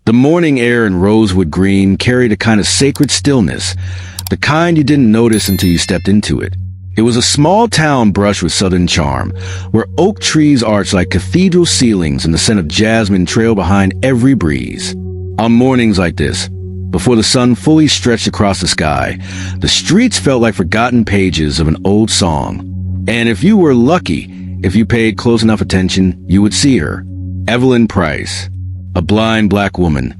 The morning air in Rosewood Green carried a kind of sacred stillness, the kind you didn't notice until you stepped into it. It was a small town brushed with southern charm, where oak trees arched like cathedral ceilings and the scent of jasmine trailed behind every breeze. On mornings like this, before the sun fully stretched across the sky, the streets felt like forgotten pages of an old song. And if you were lucky, if you paid close enough attention, you would see her. Evelyn Price, a blind black woman,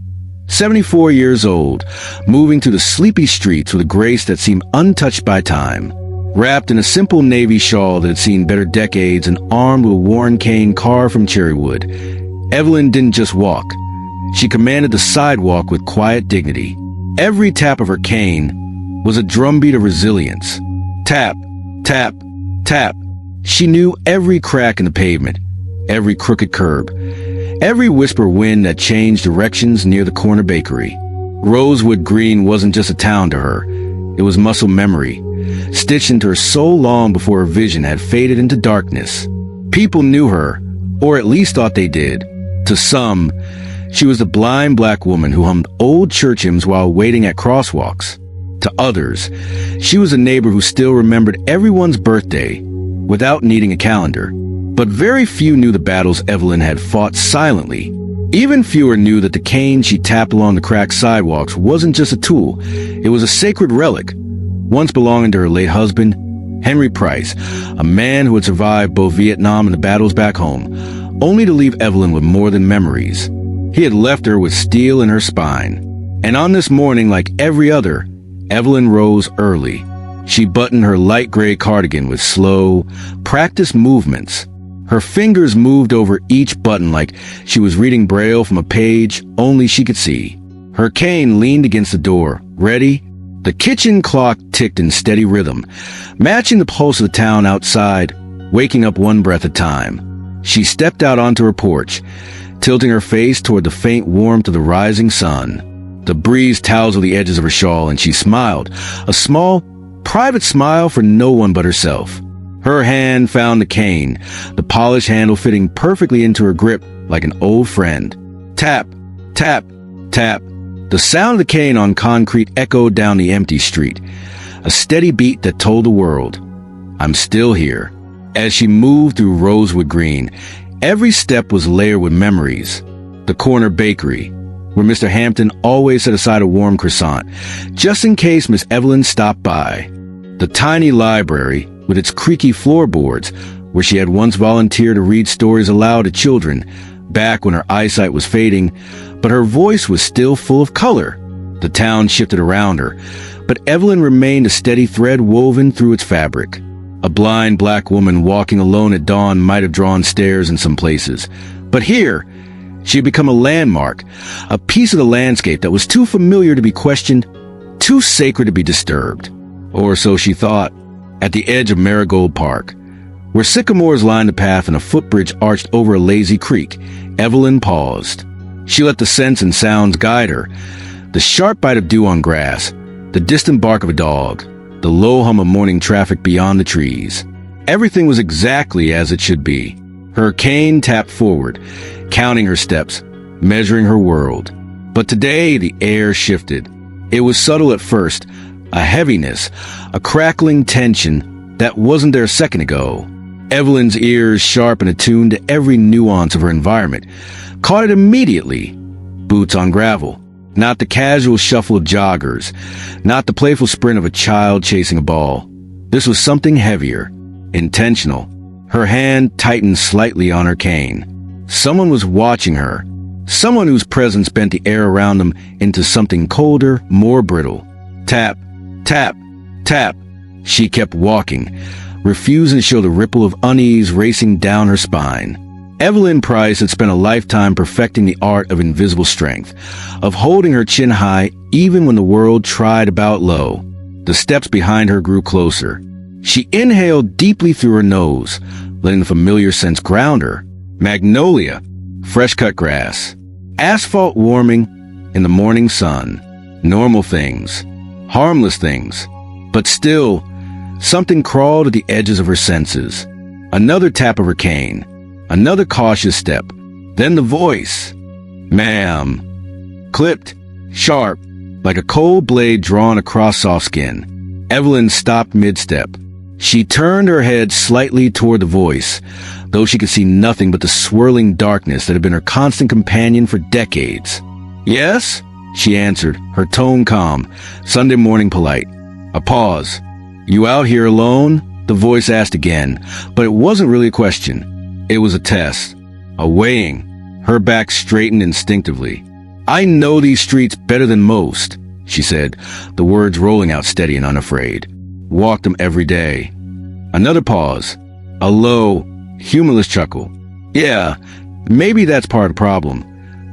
74 years old, moving through the sleepy streets with a grace that seemed untouched by time. Wrapped in a simple navy shawl that had seen better decades and armed with a worn cane carved from cherry wood, Evelyn didn't just walk. She commanded the sidewalk with quiet dignity. Every tap of her cane was a drumbeat of resilience. Tap, tap, tap. She knew every crack in the pavement, every crooked curb, every whisper wind that changed directions near the corner bakery. Rosewood Green wasn't just a town to her. It was muscle memory, stitched into her so long before her vision had faded into darkness. People knew her, or at least thought they did. To some, she was the blind black woman who hummed old church hymns while waiting at crosswalks. To others, she was a neighbor who still remembered everyone's birthday without needing a calendar. But very few knew the battles Evelyn had fought silently. Even fewer knew that the cane she tapped along the cracked sidewalks wasn't just a tool. It was a sacred relic, once belonging to her late husband, Henry Price, a man who had survived both Vietnam and the battles back home, only to leave Evelyn with more than memories. He had left her with steel in her spine. And on this morning, like every other, Evelyn rose early. She buttoned her light gray cardigan with slow, practiced movements. Her fingers moved over each button like she was reading Braille from a page only she could see. Her cane leaned against the door, ready. The kitchen clock ticked in steady rhythm, matching the pulse of the town outside, waking up one breath at a time. She stepped out onto her porch, tilting her face toward the faint warmth of the rising sun. The breeze tousled the edges of her shawl, and she smiled, a small, private smile for no one but herself. Her hand found the cane, the polished handle fitting perfectly into her grip like an old friend. Tap, tap, tap. The sound of the cane on concrete echoed down the empty street, a steady beat that told the world, I'm still here. As she moved through Rosewood Green, every step was layered with memories. The corner bakery, where Mr. Hampton always set aside a warm croissant, just in case Miss Evelyn stopped by. The tiny library, with its creaky floorboards, where she had once volunteered to read stories aloud to children, back when her eyesight was fading, but her voice was still full of color. The town shifted around her, but Evelyn remained a steady thread woven through its fabric. A blind black woman walking alone at dawn might have drawn stares in some places, but here, she had become a landmark, a piece of the landscape that was too familiar to be questioned, too sacred to be disturbed. Or so she thought. At the edge of Marigold Park, where sycamores lined the path and a footbridge arched over a lazy creek, Evelyn paused. She let the scents and sounds guide her. The sharp bite of dew on grass, the distant bark of a dog, the low hum of morning traffic beyond the trees. Everything was exactly as it should be. Her cane tapped forward, counting her steps, measuring her world. But today the air shifted. It was subtle at first, a heaviness, a crackling tension that wasn't there a second ago. Evelyn's ears, sharp and attuned to every nuance of her environment, caught it immediately. Boots on gravel. Not the casual shuffle of joggers. Not the playful sprint of a child chasing a ball. This was something heavier, intentional. Her hand tightened slightly on her cane. Someone was watching her. Someone whose presence bent the air around them into something colder, more brittle. Tap, tap, tap. She kept walking, refusing to show the ripple of unease racing down her spine. Evelyn Price had spent a lifetime perfecting the art of invisible strength, of holding her chin high even when the world tried to bow it low. The steps behind her grew closer. She inhaled deeply through her nose, letting the familiar scents ground her. Magnolia, fresh-cut grass, asphalt warming in the morning sun. Normal things, harmless things, but still, something crawled at the edges of her senses. Another tap of her cane, another cautious step, then the voice. Ma'am. Clipped, sharp, like a cold blade drawn across soft skin. Evelyn stopped mid-step. She turned her head slightly toward the voice, though she could see nothing but the swirling darkness that had been her constant companion for decades. "Yes?" she answered, her tone calm, Sunday morning polite. A pause. "You out here alone?" the voice asked again, but it wasn't really a question. It was a test, a weighing. Her back straightened instinctively. "I know these streets better than most," she said, the words rolling out steady and unafraid. "Walk them every day." Another pause. A low, humorless chuckle. "Yeah, maybe that's part of the problem."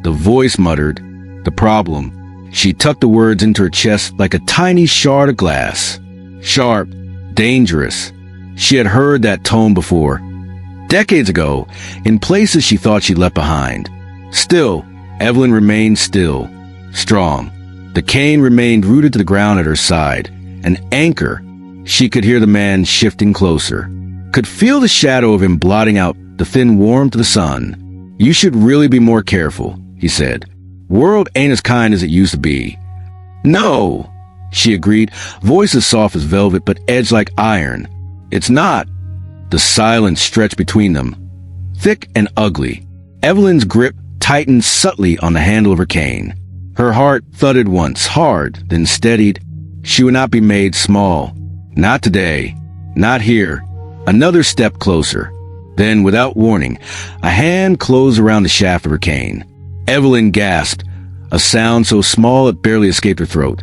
The voice muttered, "The problem." She tucked the words into her chest like a tiny shard of glass. Sharp, dangerous. She had heard that tone before. Decades ago, in places she thought she'd left behind. Still, Evelyn remained still, strong. The cane remained rooted to the ground at her side, an anchor. She could hear the man shifting closer, could feel the shadow of him blotting out the thin warmth of the sun. "You should really be more careful," he said. "World ain't as kind as it used to be." "No," she agreed, voice as soft as velvet but edged like iron. "It's not." The silence stretched between them, thick and ugly. Evelyn's grip tightened subtly on the handle of her cane. Her heart thudded once, hard, then steadied. She would not be made small. Not today. Not here. Another step closer. Then, without warning, a hand closed around the shaft of her cane. Evelyn gasped, a sound so small it barely escaped her throat.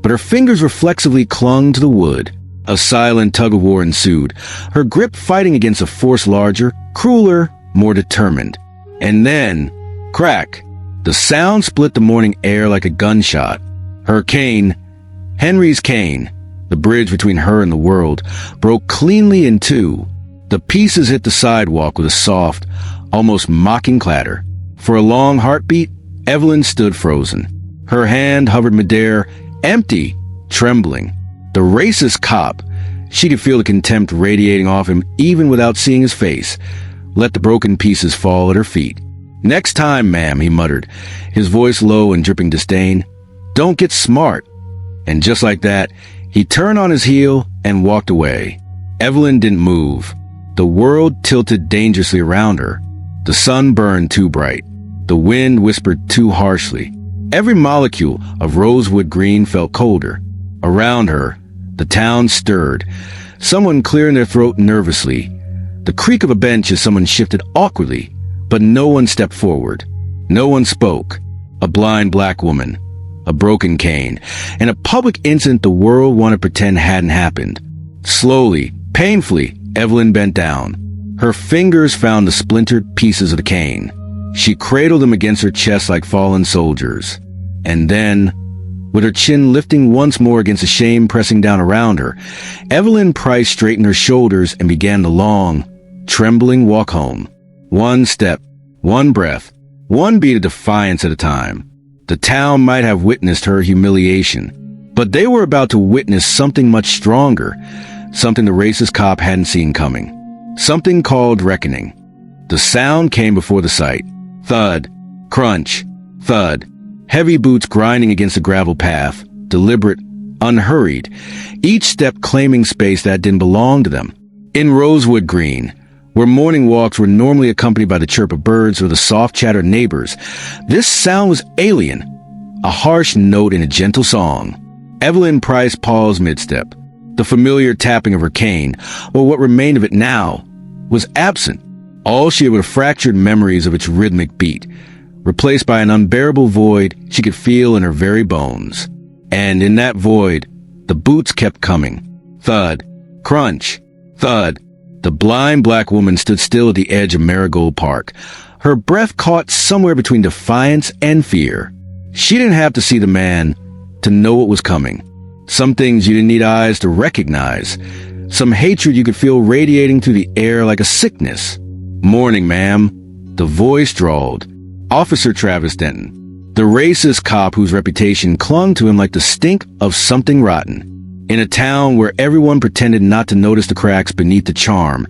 But her fingers reflexively clung to the wood. A silent tug-of-war ensued, her grip fighting against a force larger, crueler, more determined. And then, crack! The sound split the morning air like a gunshot. Her cane, Henry's cane, the bridge between her and the world, broke cleanly in two. The pieces hit the sidewalk with a soft, almost mocking clatter. For a long heartbeat, Evelyn stood frozen. Her hand hovered midair, empty, trembling. The racist cop, she could feel the contempt radiating off him even without seeing his face, let the broken pieces fall at her feet. "Next time, ma'am," he muttered, his voice low and dripping disdain. "Don't get smart." And just like that, he turned on his heel and walked away. Evelyn didn't move. The world tilted dangerously around her. The sun burned too bright. The wind whispered too harshly. Every molecule of rosewood green felt colder. Around her, the town stirred, someone clearing their throat nervously. The creak of a bench as someone shifted awkwardly, but no one stepped forward. No one spoke. A blind black woman, a broken cane, and a public incident the world wanted to pretend hadn't happened. Slowly, painfully, Evelyn bent down. Her fingers found the splintered pieces of the cane. She cradled them against her chest like fallen soldiers. And then, with her chin lifting once more against the shame pressing down around her, Evelyn Price straightened her shoulders and began the long, trembling walk home. One step, one breath, one beat of defiance at a time. The town might have witnessed her humiliation, but they were about to witness something much stronger, something the racist cop hadn't seen coming. Something called reckoning. The sound came before the sight. Thud, crunch, thud. Heavy boots grinding against the gravel path, deliberate, unhurried, each step claiming space that didn't belong to them. In Rosewood Green, where morning walks were normally accompanied by the chirp of birds or the soft chatter of neighbors, this sound was alien, a harsh note in a gentle song. Evelyn Price paused mid-step. The familiar tapping of her cane, or what remained of it now, was absent. All she had were fractured memories of its rhythmic beat, replaced by an unbearable void she could feel in her very bones. And in that void, the boots kept coming. Thud, crunch, thud. The blind black woman stood still at the edge of Marigold Park, her breath caught somewhere between defiance and fear. She didn't have to see the man to know what was coming. Some things you didn't need eyes to recognize. Some hatred you could feel radiating through the air like a sickness. "Morning, ma'am," the voice drawled. Officer Travis Denton, the racist cop whose reputation clung to him like the stink of something rotten. In a town where everyone pretended not to notice the cracks beneath the charm,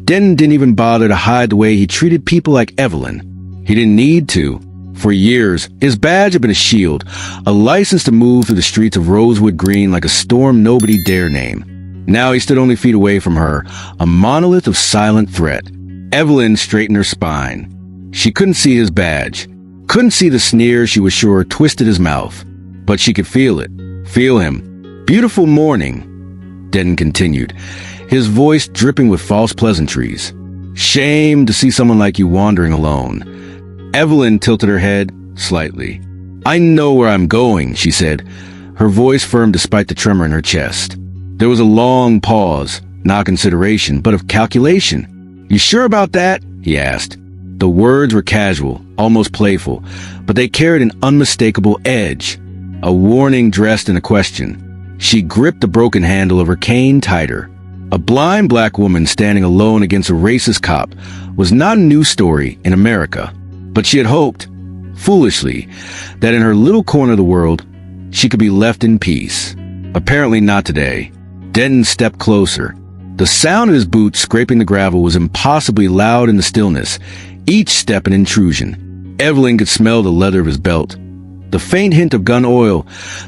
Denton didn't even bother to hide the way he treated people like Evelyn. He didn't need to. For years, his badge had been a shield, a license to move through the streets of Rosewood Green like a storm nobody dare name. Now he stood only feet away from her, a monolith of silent threat. Evelyn straightened her spine. She couldn't see his badge, couldn't see the sneer she was sure twisted his mouth, but she could feel it, feel him. "Beautiful morning," Denton continued, his voice dripping with false pleasantries. "Shame to see someone like you wandering alone." Evelyn tilted her head slightly. "I know where I'm going," she said, her voice firm despite the tremor in her chest. There was a long pause, not consideration, but of calculation. "You sure about that?" he asked. The words were casual, almost playful, but they carried an unmistakable edge, a warning dressed in a question. She gripped the broken handle of her cane tighter. A blind black woman standing alone against a racist cop was not a news story in America, but she had hoped, foolishly, that in her little corner of the world, she could be left in peace. Apparently not today. Denton stepped closer. The sound of his boots scraping the gravel was impossibly loud in the stillness, each step an intrusion. Evelyn could smell the leather of his belt, the faint hint of gun oil,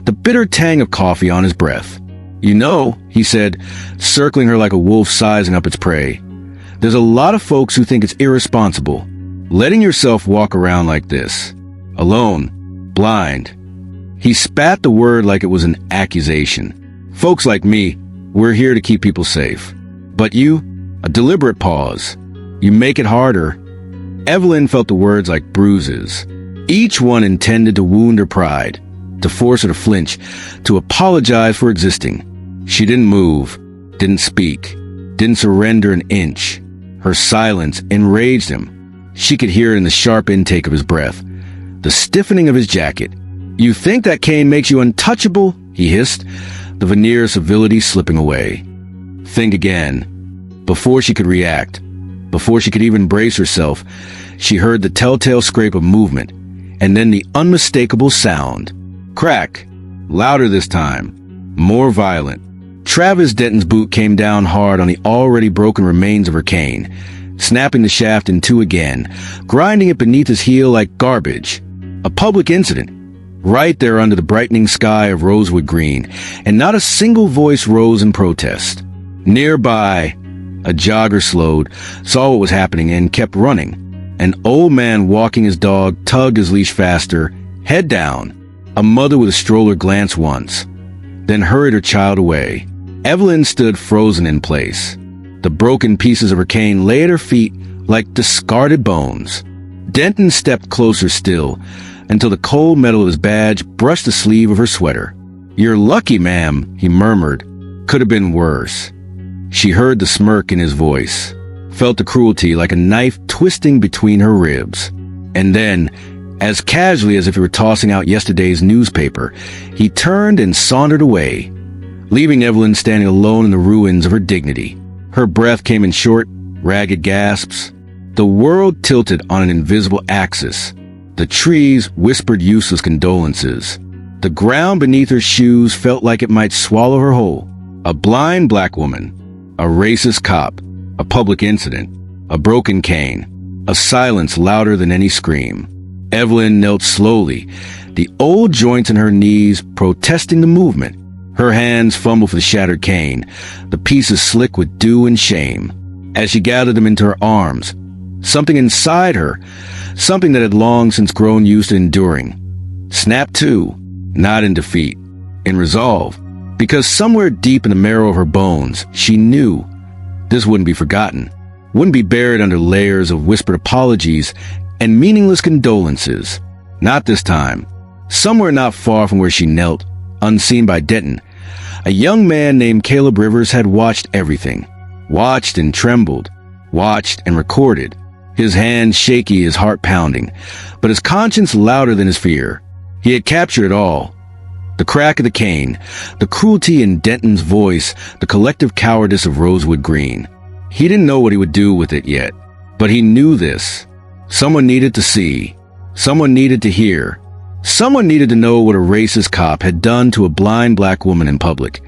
the bitter tang of coffee on his breath. "You know," he said, circling her like a wolf sizing up its prey, "there's a lot of folks who think it's irresponsible, letting yourself walk around like this, alone, blind." He spat the word like it was an accusation. "Folks like me, we're here to keep people safe. But you," a deliberate pause, "you make it harder." Evelyn felt the words like bruises, each one intended to wound her pride, to force her to flinch, to apologize for existing. She didn't move, didn't speak, didn't surrender an inch. Her silence enraged him. She could hear it in the sharp intake of his breath, the stiffening of his jacket. "You think that cane makes you untouchable?" he hissed, the veneer of civility slipping away. Think again. Before she could react, before she could even brace herself, she heard the telltale scrape of movement, and then the unmistakable sound. Crack. Louder this time. More violent. Travis Denton's boot came down hard on the already broken remains of her cane, snapping the shaft in two again, grinding it beneath his heel like garbage. A public incident, right there under the brightening sky of Rosewood Green, and not a single voice rose in protest. Nearby, a jogger slowed, saw what was happening, and kept running. An old man walking his dog tugged his leash faster, head down. A mother with a stroller glanced once, then hurried her child away. Evelyn stood frozen in place. The broken pieces of her cane lay at her feet like discarded bones. Denton stepped closer still, until the cold metal of his badge brushed the sleeve of her sweater. "You're lucky, ma'am," he murmured. "Could have been worse." She heard the smirk in his voice, felt the cruelty like a knife twisting between her ribs. And then, as casually as if he were tossing out yesterday's newspaper, he turned and sauntered away, leaving Evelyn standing alone in the ruins of her dignity. Her breath came in short, ragged gasps. The world tilted on an invisible axis. The trees whispered useless condolences. The ground beneath her shoes felt like it might swallow her whole. A blind black woman, a racist cop, a public incident, a broken cane, a silence louder than any scream. Evelyn knelt slowly, the old joints in her knees protesting the movement. Her hands fumbled for the shattered cane, the pieces slick with dew and shame. As she gathered them into her arms, something inside her, something that had long since grown used to enduring, snapped too, not in defeat, in resolve, because somewhere deep in the marrow of her bones, she knew this wouldn't be forgotten, wouldn't be buried under layers of whispered apologies and meaningless condolences. Not this time. Somewhere not far from where she knelt, unseen by Denton, a young man named Caleb Rivers had watched everything. Watched and trembled. Watched and recorded. His hands shaky, his heart pounding, but his conscience louder than his fear. He had captured it all. The crack of the cane, the cruelty in Denton's voice, the collective cowardice of Rosewood Green. He didn't know what he would do with it yet, but he knew this. Someone needed to see. Someone needed to hear. Someone needed to know what a racist cop had done to a blind black woman in public.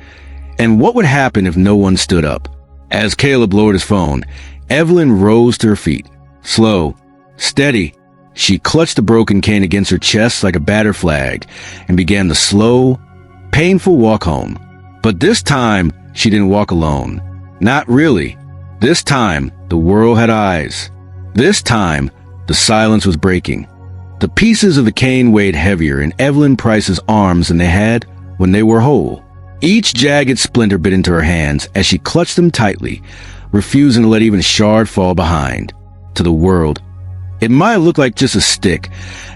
And what would happen if no one stood up? As Caleb lowered his phone, Evelyn rose to her feet. Slow, steady. She clutched the broken cane against her chest like a battered flag and began the slow, painful walk home. But this time, she didn't walk alone. Not really. This time, the world had eyes. This time, the silence was breaking. The pieces of the cane weighed heavier in Evelyn Price's arms than they had when they were whole. Each jagged splinter bit into her hands as she clutched them tightly, refusing to let even a shard fall behind. To the world, it might look like just a stick,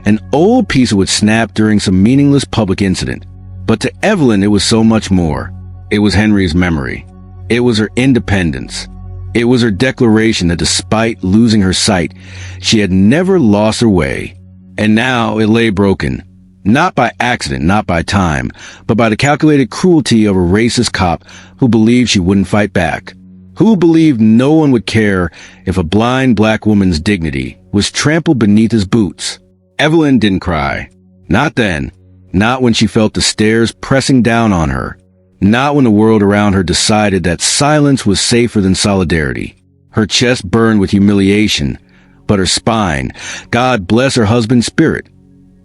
an old piece that would snap during some meaningless public incident. But to Evelyn, it was so much more. It was Henry's memory. It was her independence. It was her declaration that despite losing her sight, she had never lost her way. And now it lay broken. Not by accident, not by time, but by the calculated cruelty of a racist cop who believed she wouldn't fight back. Who believed no one would care if a blind black woman's dignity was trampled beneath his boots. Evelyn didn't cry. Not then. Not when she felt the stares pressing down on her. Not when the world around her decided that silence was safer than solidarity. Her chest burned with humiliation, but her spine, God bless her husband's spirit,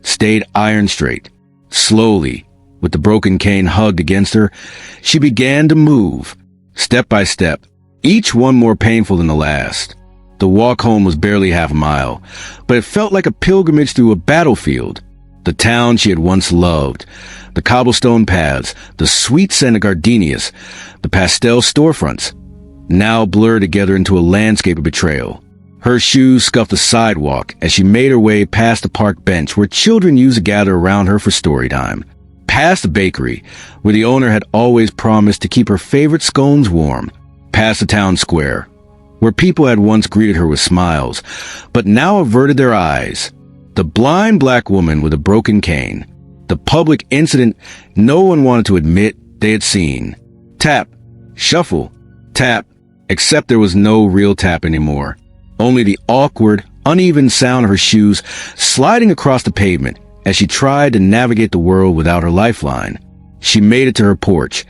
stayed iron straight. Slowly, with the broken cane hugged against her, she began to move, step by step, each one more painful than the last. The walk home was barely half a mile, but it felt like a pilgrimage through a battlefield. The town she had once loved, the cobblestone paths, the sweet scent of gardenias, the pastel storefronts, now blurred together into a landscape of betrayal. Her shoes scuffed the sidewalk as she made her way past the park bench where children used to gather around her for story time, past the bakery where the owner had always promised to keep her favorite scones warm, past the town square where people had once greeted her with smiles, but now averted their eyes. The blind black woman with a broken cane. The public incident no one wanted to admit they had seen. Tap, shuffle, tap, except there was no real tap anymore. Only the awkward, uneven sound of her shoes sliding across the pavement as she tried to navigate the world without her lifeline. She made it to her porch,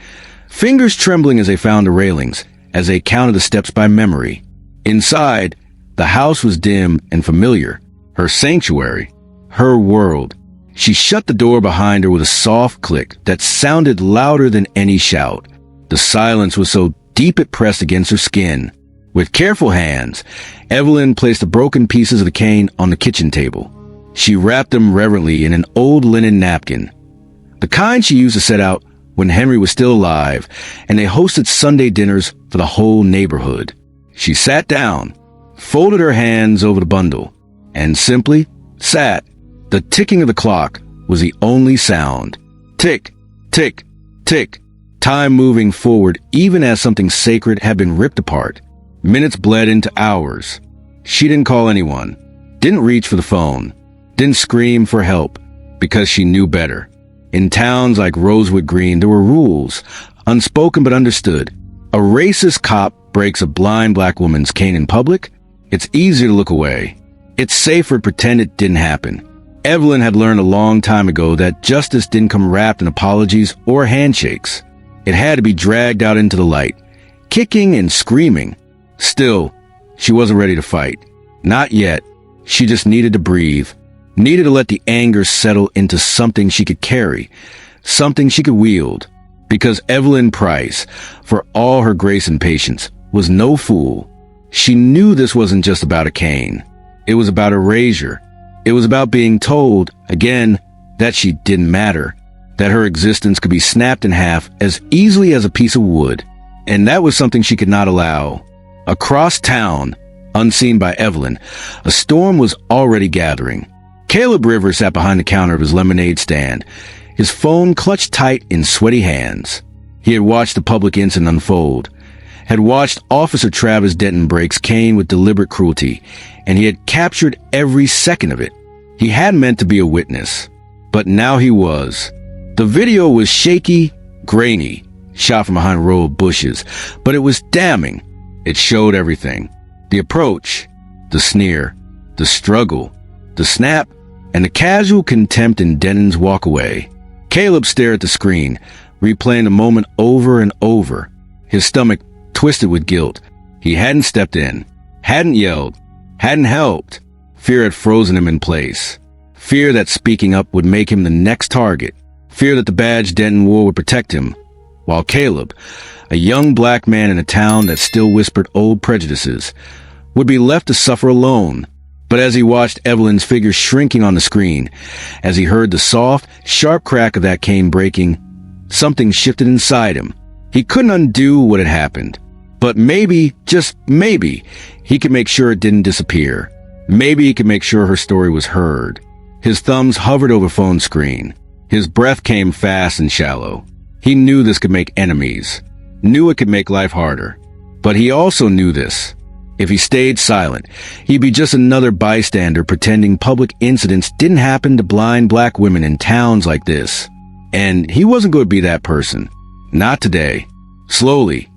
fingers trembling as they found the railings, as they counted the steps by memory. Inside, the house was dim and familiar. Her sanctuary, her world. She shut the door behind her with a soft click that sounded louder than any shout. The silence was so deep it pressed against her skin. With careful hands, Evelyn placed the broken pieces of the cane on the kitchen table. She wrapped them reverently in an old linen napkin, the kind she used to set out when Henry was still alive and they hosted Sunday dinners for the whole neighborhood. She sat down, folded her hands over the bundle, and simply sat. The ticking of the clock was the only sound. Tick, tick, tick. Time moving forward even as something sacred had been ripped apart. Minutes bled into hours. She didn't call anyone, didn't reach for the phone, didn't scream for help, because she knew better. In towns like Rosewood Green, there were rules, unspoken but understood. A racist cop breaks a blind black woman's cane in public. It's easier to look away. It's safer to pretend it didn't happen. Evelyn had learned a long time ago that justice didn't come wrapped in apologies or handshakes. It had to be dragged out into the light, kicking and screaming. Still, she wasn't ready to fight. Not yet. She just needed to breathe. Needed to let the anger settle into something she could carry, something she could wield. Because Evelyn Price, for all her grace and patience, was no fool. She knew this wasn't just about a cane. It was about erasure. It was about being told, again, that she didn't matter, that her existence could be snapped in half as easily as a piece of wood. And that was something she could not allow. Across town, unseen by Evelyn, a storm was already gathering. Caleb Rivers sat behind the counter of his lemonade stand, his phone clutched tight in sweaty hands. He had watched the public incident unfold, had watched Officer Travis Denton breaks cane with deliberate cruelty, and he had captured every second of it. He hadn't meant to be a witness, but now he was. The video was shaky, grainy, shot from behind a row of bushes, but it was damning. It showed everything. The approach, the sneer, the struggle, the snap, and the casual contempt in Denton's walk away. Caleb stared at the screen, replaying the moment over and over, his stomach twisted with guilt. He hadn't stepped in, hadn't yelled, hadn't helped. Fear had frozen him in place. Fear that speaking up would make him the next target. Fear that the badge Denton wore would protect him. While Caleb, a young black man in a town that still whispered old prejudices, would be left to suffer alone. But as he watched Evelyn's figure shrinking on the screen, as he heard the soft, sharp crack of that cane breaking, something shifted inside him. He couldn't undo what had happened. But maybe, just maybe, he could make sure it didn't disappear. Maybe he could make sure her story was heard. His thumbs hovered over phone screen. His breath came fast and shallow. He knew this could make enemies. Knew it could make life harder. But he also knew this. If he stayed silent, he'd be just another bystander pretending public incidents didn't happen to blind black women in towns like this. And he wasn't going to be that person. Not today. Slowly,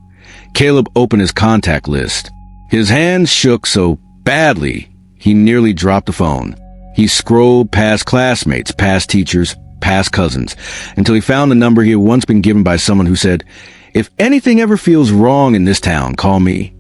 Caleb opened his contact list. His hands shook so badly, he nearly dropped the phone. He scrolled past classmates, past teachers, past cousins, until he found the number he had once been given by someone who said, "If anything ever feels wrong in this town, call me."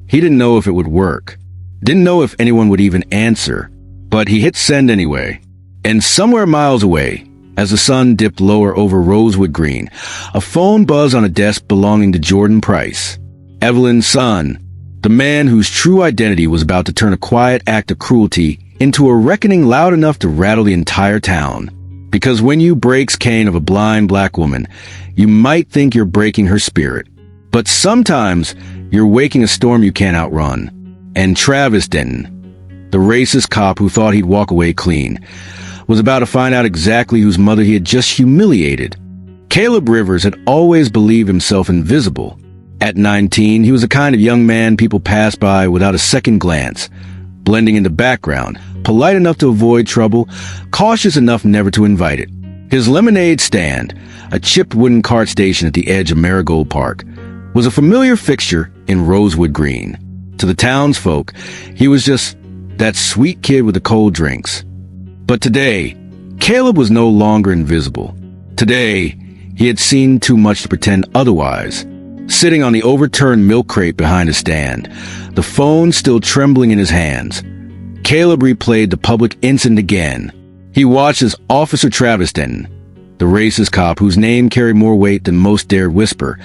He didn't know if it would work. Didn't know if anyone would even answer. But he hit send anyway. And somewhere miles away, as the sun dipped lower over Rosewood Green, a phone buzzed on a desk belonging to Jordan Price, Evelyn's son, the man whose true identity was about to turn a quiet act of cruelty into a reckoning loud enough to rattle the entire town. Because when you break cane of a blind black woman, you might think you're breaking her spirit. But sometimes you're waking a storm you can't outrun. And Travis Denton, the racist cop who thought he'd walk away clean, was about to find out exactly whose mother he had just humiliated. Caleb Rivers had always believed himself invisible. At 19, he was the kind of young man people passed by without a second glance, blending in the background, polite enough to avoid trouble, cautious enough never to invite it. His lemonade stand, a chipped wooden cart station at the edge of Marigold Park, was a familiar fixture in Rosewood Green. To the townsfolk, he was just that sweet kid with the cold drinks. But today, Caleb was no longer invisible. Today, he had seen too much to pretend otherwise. Sitting on the overturned milk crate behind a stand, the phone still trembling in his hands, Caleb replayed the public incident again. He watched as Officer Travis Denton, the racist cop whose name carried more weight than most dared whisper,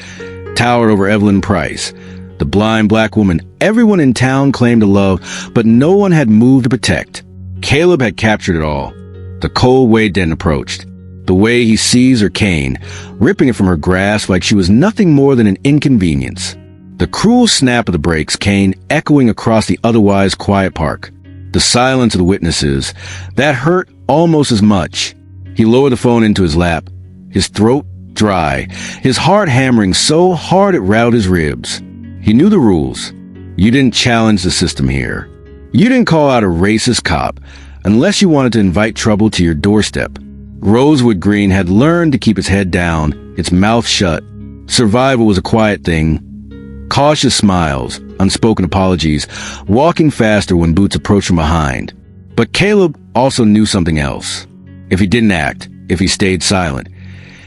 towered over Evelyn Price, the blind black woman everyone in town claimed to love, but no one had moved to protect. Caleb had captured it all. The cold way Denton approached. The way he seized her cane, ripping it from her grasp like she was nothing more than an inconvenience. The cruel snap of the brakes, cane echoing across the otherwise quiet park. The silence of the witnesses. That hurt almost as much. He lowered the phone into his lap, his throat dry, his heart hammering so hard it rattled his ribs. He knew the rules. You didn't challenge the system here. You didn't call out a racist cop unless you wanted to invite trouble to your doorstep. Rosewood Green had learned to keep its head down, its mouth shut. Survival was a quiet thing. Cautious smiles, unspoken apologies, walking faster when Boots approached from behind. But Caleb also knew something else. If he didn't act, if he stayed silent,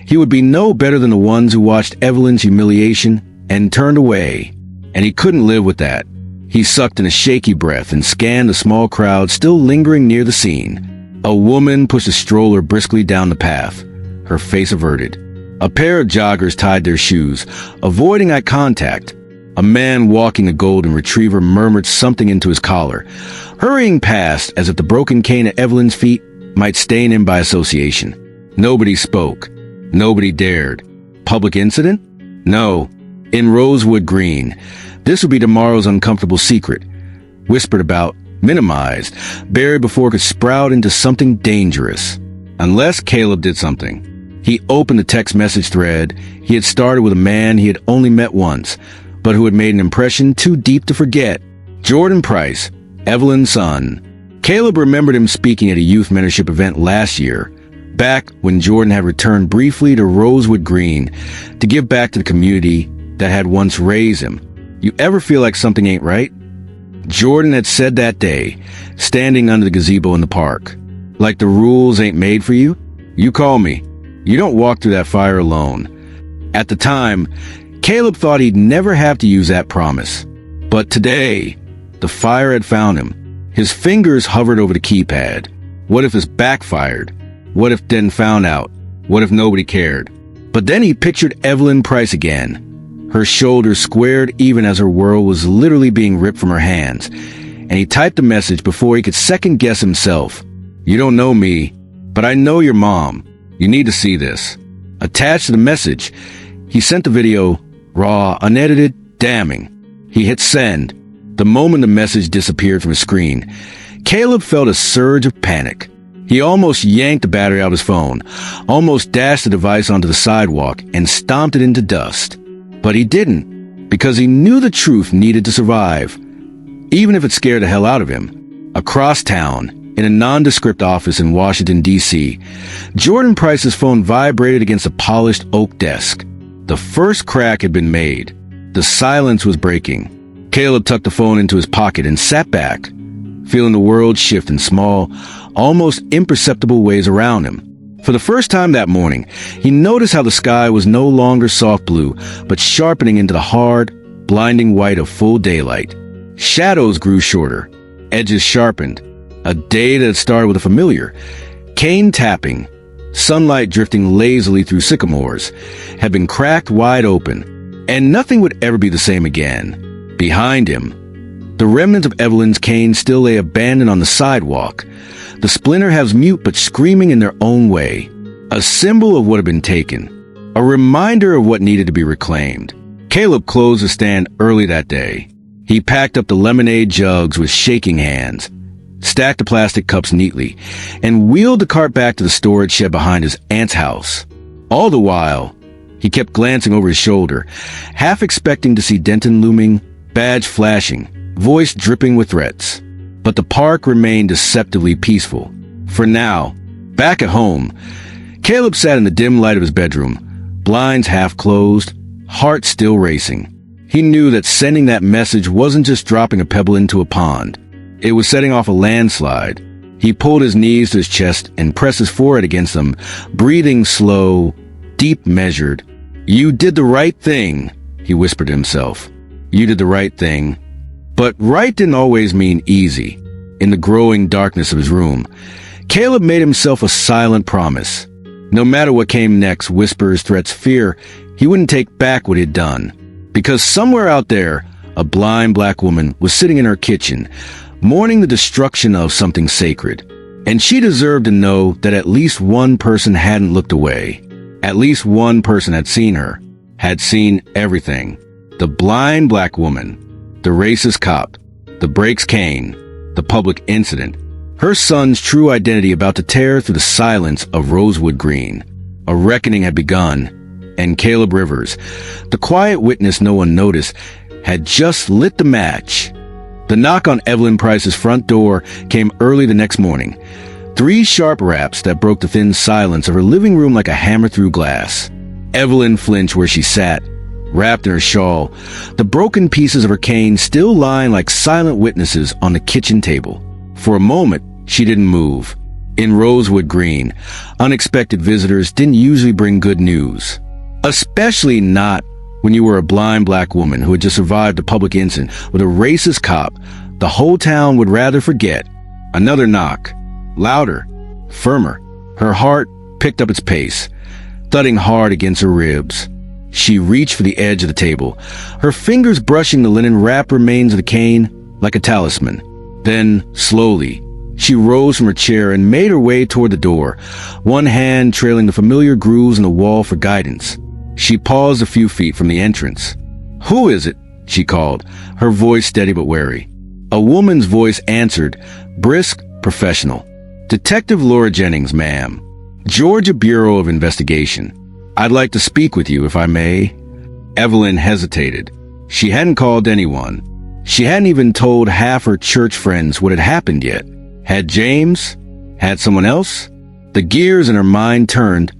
he would be no better than the ones who watched Evelyn's humiliation and turned away. And he couldn't live with that. He sucked in a shaky breath and scanned the small crowd still lingering near the scene. A woman pushed a stroller briskly down the path, her face averted. A pair of joggers tied their shoes, avoiding eye contact. A man walking a golden retriever murmured something into his collar, hurrying past as if the broken cane at Evelyn's feet might stain him by association. Nobody spoke. Nobody dared. Public incident? No. In Rosewood Green, this would be tomorrow's uncomfortable secret. Whispered about, minimized, buried before it could sprout into something dangerous. Unless Caleb did something. He opened the text message thread he had started with a man he had only met once, but who had made an impression too deep to forget. Jordan Price, Evelyn's son. Caleb remembered him speaking at a youth mentorship event last year, back when Jordan had returned briefly to Rosewood Green to give back to the community that had once raised him. You ever feel like something ain't right? Jordan had said that day, standing under the gazebo in the park. Like the rules ain't made for you? You call me. You don't walk through that fire alone. At the time, Caleb thought he'd never have to use that promise. But today, the fire had found him. His fingers hovered over the keypad. What if this backfired? What if Den found out? What if nobody cared? But then he pictured Evelyn Price again, her shoulders squared even as her world was literally being ripped from her hands, and he typed a message before he could second-guess himself. You don't know me, but I know your mom. You need to see this. Attached to the message, he sent the video, raw, unedited, damning. He hit send. The moment the message disappeared from his screen, Caleb felt a surge of panic. He almost yanked the battery out of his phone, almost dashed the device onto the sidewalk, and stomped it into dust. But he didn't, because he knew the truth needed to survive, even if it scared the hell out of him. Across town, in a nondescript office in Washington, D.C., Jordan Price's phone vibrated against a polished oak desk. The first crack had been made. The silence was breaking. Caleb tucked the phone into his pocket and sat back, feeling the world shift in small, almost imperceptible ways around him. For the first time that morning, he noticed how the sky was no longer soft blue, but sharpening into the hard, blinding white of full daylight. Shadows grew shorter, edges sharpened. A day that had started with a familiar, cane tapping, sunlight drifting lazily through sycamores, had been cracked wide open, and nothing would ever be the same again. Behind him, the remnants of Evelyn's cane still lay abandoned on the sidewalk, the splinter halves mute but screaming in their own way, a symbol of what had been taken, a reminder of what needed to be reclaimed. Caleb closed the stand early that day. He packed up the lemonade jugs with shaking hands, stacked the plastic cups neatly, and wheeled the cart back to the storage shed behind his aunt's house. All the while, he kept glancing over his shoulder, half expecting to see Denton looming, badge flashing, voice dripping with threats. But the park remained deceptively peaceful. For now, back at home, Caleb sat in the dim light of his bedroom, blinds half closed, heart still racing. He knew that sending that message wasn't just dropping a pebble into a pond. It was setting off a landslide. He pulled his knees to his chest and pressed his forehead against them, breathing slow, deep measured. You did the right thing, he whispered to himself. You did the right thing. But right didn't always mean easy. In the growing darkness of his room, Caleb made himself a silent promise. No matter what came next, whispers, threats, fear, he wouldn't take back what he'd done. Because somewhere out there, a blind black woman was sitting in her kitchen, mourning the destruction of something sacred. And she deserved to know that at least one person hadn't looked away. At least one person had seen her, had seen everything. The blind black woman, the racist cop, the brakes cane, the public incident. Her son's true identity about to tear through the silence of Rosewood Green. A reckoning had begun, and Caleb Rivers, the quiet witness no one noticed, had just lit the match. The knock on Evelyn Price's front door came early the next morning. 3 sharp raps that broke the thin silence of her living room like a hammer through glass. Evelyn flinched where she sat, wrapped in her shawl, the broken pieces of her cane still lying like silent witnesses on the kitchen table. For a moment, she didn't move. In Rosewood Green, unexpected visitors didn't usually bring good news. Especially not when you were a blind black woman who had just survived a public incident with a racist cop the whole town would rather forget. Another knock. Louder. Firmer. Her heart picked up its pace, thudding hard against her ribs. She reached for the edge of the table, her fingers brushing the linen-wrapped remains of the cane like a talisman. Then, slowly, she rose from her chair and made her way toward the door, one hand trailing the familiar grooves in the wall for guidance. She paused a few feet from the entrance. "Who is it?" she called, her voice steady but wary. A woman's voice answered, brisk, professional. "Detective Laura Jennings, ma'am. Georgia Bureau of Investigation. I'd like to speak with you, if I may." Evelyn hesitated. She hadn't called anyone. She hadn't even told half her church friends what had happened yet. Had James? Had someone else? The gears in her mind turned,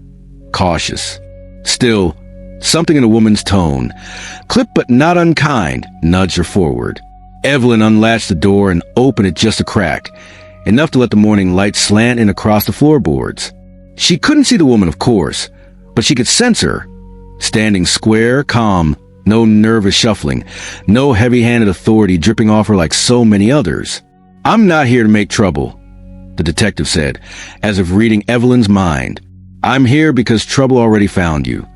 cautious. Still, something in the woman's tone, clipped but not unkind, nudged her forward. Evelyn unlatched the door and opened it just a crack, enough to let the morning light slant in across the floorboards. She couldn't see the woman, of course, but she could sense her. Standing square, calm, no nervous shuffling, no heavy-handed authority dripping off her like so many others. "I'm not here to make trouble," the detective said, as if reading Evelyn's mind. "I'm here because trouble already found you."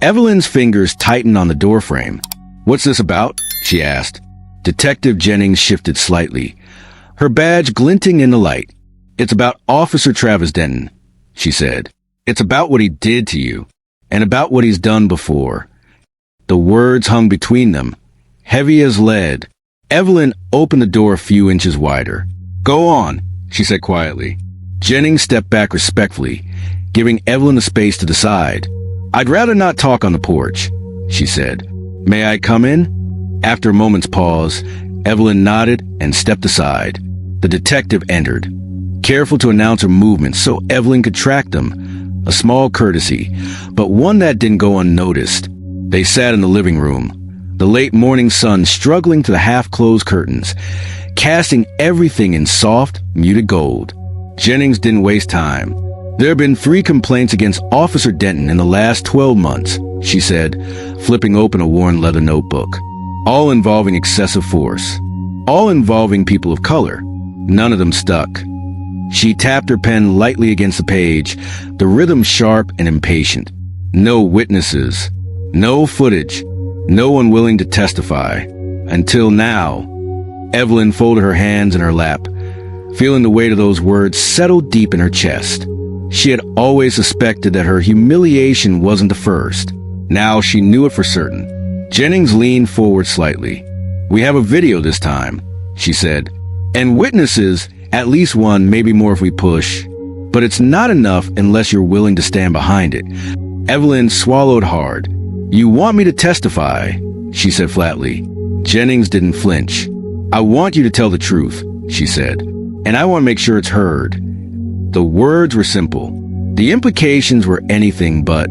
Evelyn's fingers tightened on the doorframe. "What's this about?" she asked. Detective Jennings shifted slightly, her badge glinting in the light. "It's about Officer Travis Denton," she said. "It's about what he did to you, and about what he's done before." The words hung between them, heavy as lead. Evelyn opened the door a few inches wider. "Go on," she said quietly. Jennings stepped back respectfully, giving Evelyn the space to decide. "I'd rather not talk on the porch," she said. "May I come in?" After a moment's pause, Evelyn nodded and stepped aside. The detective entered, careful to announce her movements so Evelyn could track them. A small courtesy, but one that didn't go unnoticed. They sat in the living room, the late morning sun struggling through the half-closed curtains, casting everything in soft, muted gold. Jennings didn't waste time. "There have been 3 complaints against Officer Denton in the last 12 months, she said, flipping open a worn leather notebook. "All involving excessive force. All involving people of color. None of them stuck." She tapped her pen lightly against the page, the rhythm sharp and impatient. "No witnesses. No footage. No one willing to testify. Until now." Evelyn folded her hands in her lap, feeling the weight of those words settle deep in her chest. She had always suspected that her humiliation wasn't the first. Now she knew it for certain. Jennings leaned forward slightly. "We have a video this time," she said. "And witnesses, at least one, maybe more if we push. But it's not enough unless you're willing to stand behind it." Evelyn swallowed hard. "You want me to testify?" she said flatly. Jennings didn't flinch. "I want you to tell the truth," she said. "And I want to make sure it's heard." The words were simple. The implications were anything but.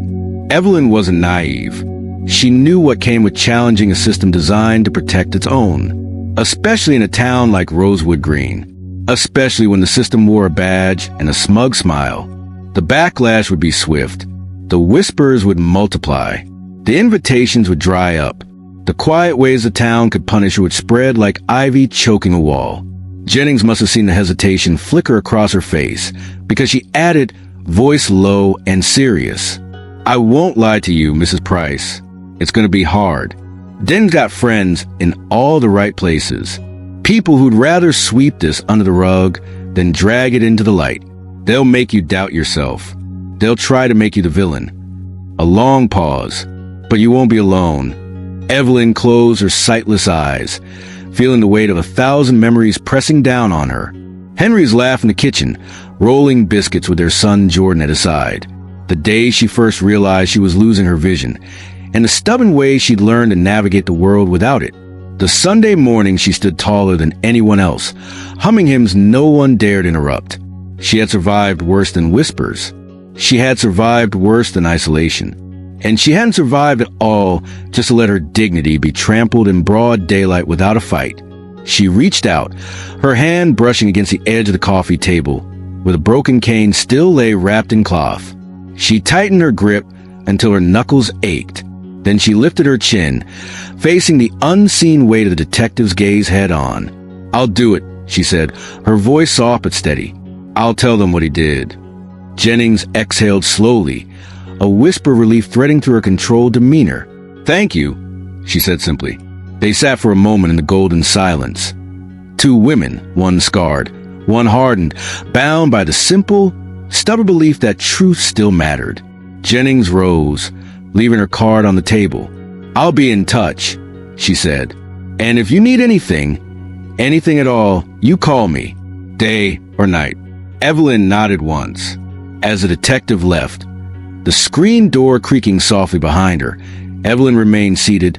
Evelyn wasn't naive. She knew what came with challenging a system designed to protect its own, especially in a town like Rosewood Green, especially when the system wore a badge and a smug smile. The backlash would be swift. The whispers would multiply. The invitations would dry up. The quiet ways the town could punish her would spread like ivy choking a wall. Jennings must have seen the hesitation flicker across her face, because she added, voice low and serious, "I won't lie to you, Mrs. Price. It's going to be hard. Den's got friends in all the right places. People who'd rather sweep this under the rug than drag it into the light. They'll make you doubt yourself. They'll try to make you the villain." A long pause. "But you won't be alone." Evelyn closed her sightless eyes, feeling the weight of 1,000 memories pressing down on her. Henry's laugh in the kitchen, rolling biscuits with their son Jordan at his side. The day she first realized she was losing her vision, and the stubborn way she'd learned to navigate the world without it. The Sunday morning she stood taller than anyone else, humming hymns no one dared interrupt. She had survived worse than whispers. She had survived worse than isolation. And she hadn't survived at all just to let her dignity be trampled in broad daylight without a fight. She reached out, her hand brushing against the edge of the coffee table, where the broken cane still lay wrapped in cloth. She tightened her grip until her knuckles ached. Then she lifted her chin, facing the unseen weight of the detective's gaze head on. "I'll do it," she said, her voice soft but steady. "I'll tell them what he did." Jennings exhaled slowly, a whisper of relief threading through her controlled demeanor. "Thank you," she said simply. They sat for a moment in the golden silence. 2 women, one scarred, one hardened, bound by the simple, stubborn belief that truth still mattered. Jennings rose, leaving her card on the table. "I'll be in touch," she said. "And if you need anything at all, you call me, day or night." Evelyn nodded once. As the detective left, the screen door creaking softly behind her, Evelyn remained seated,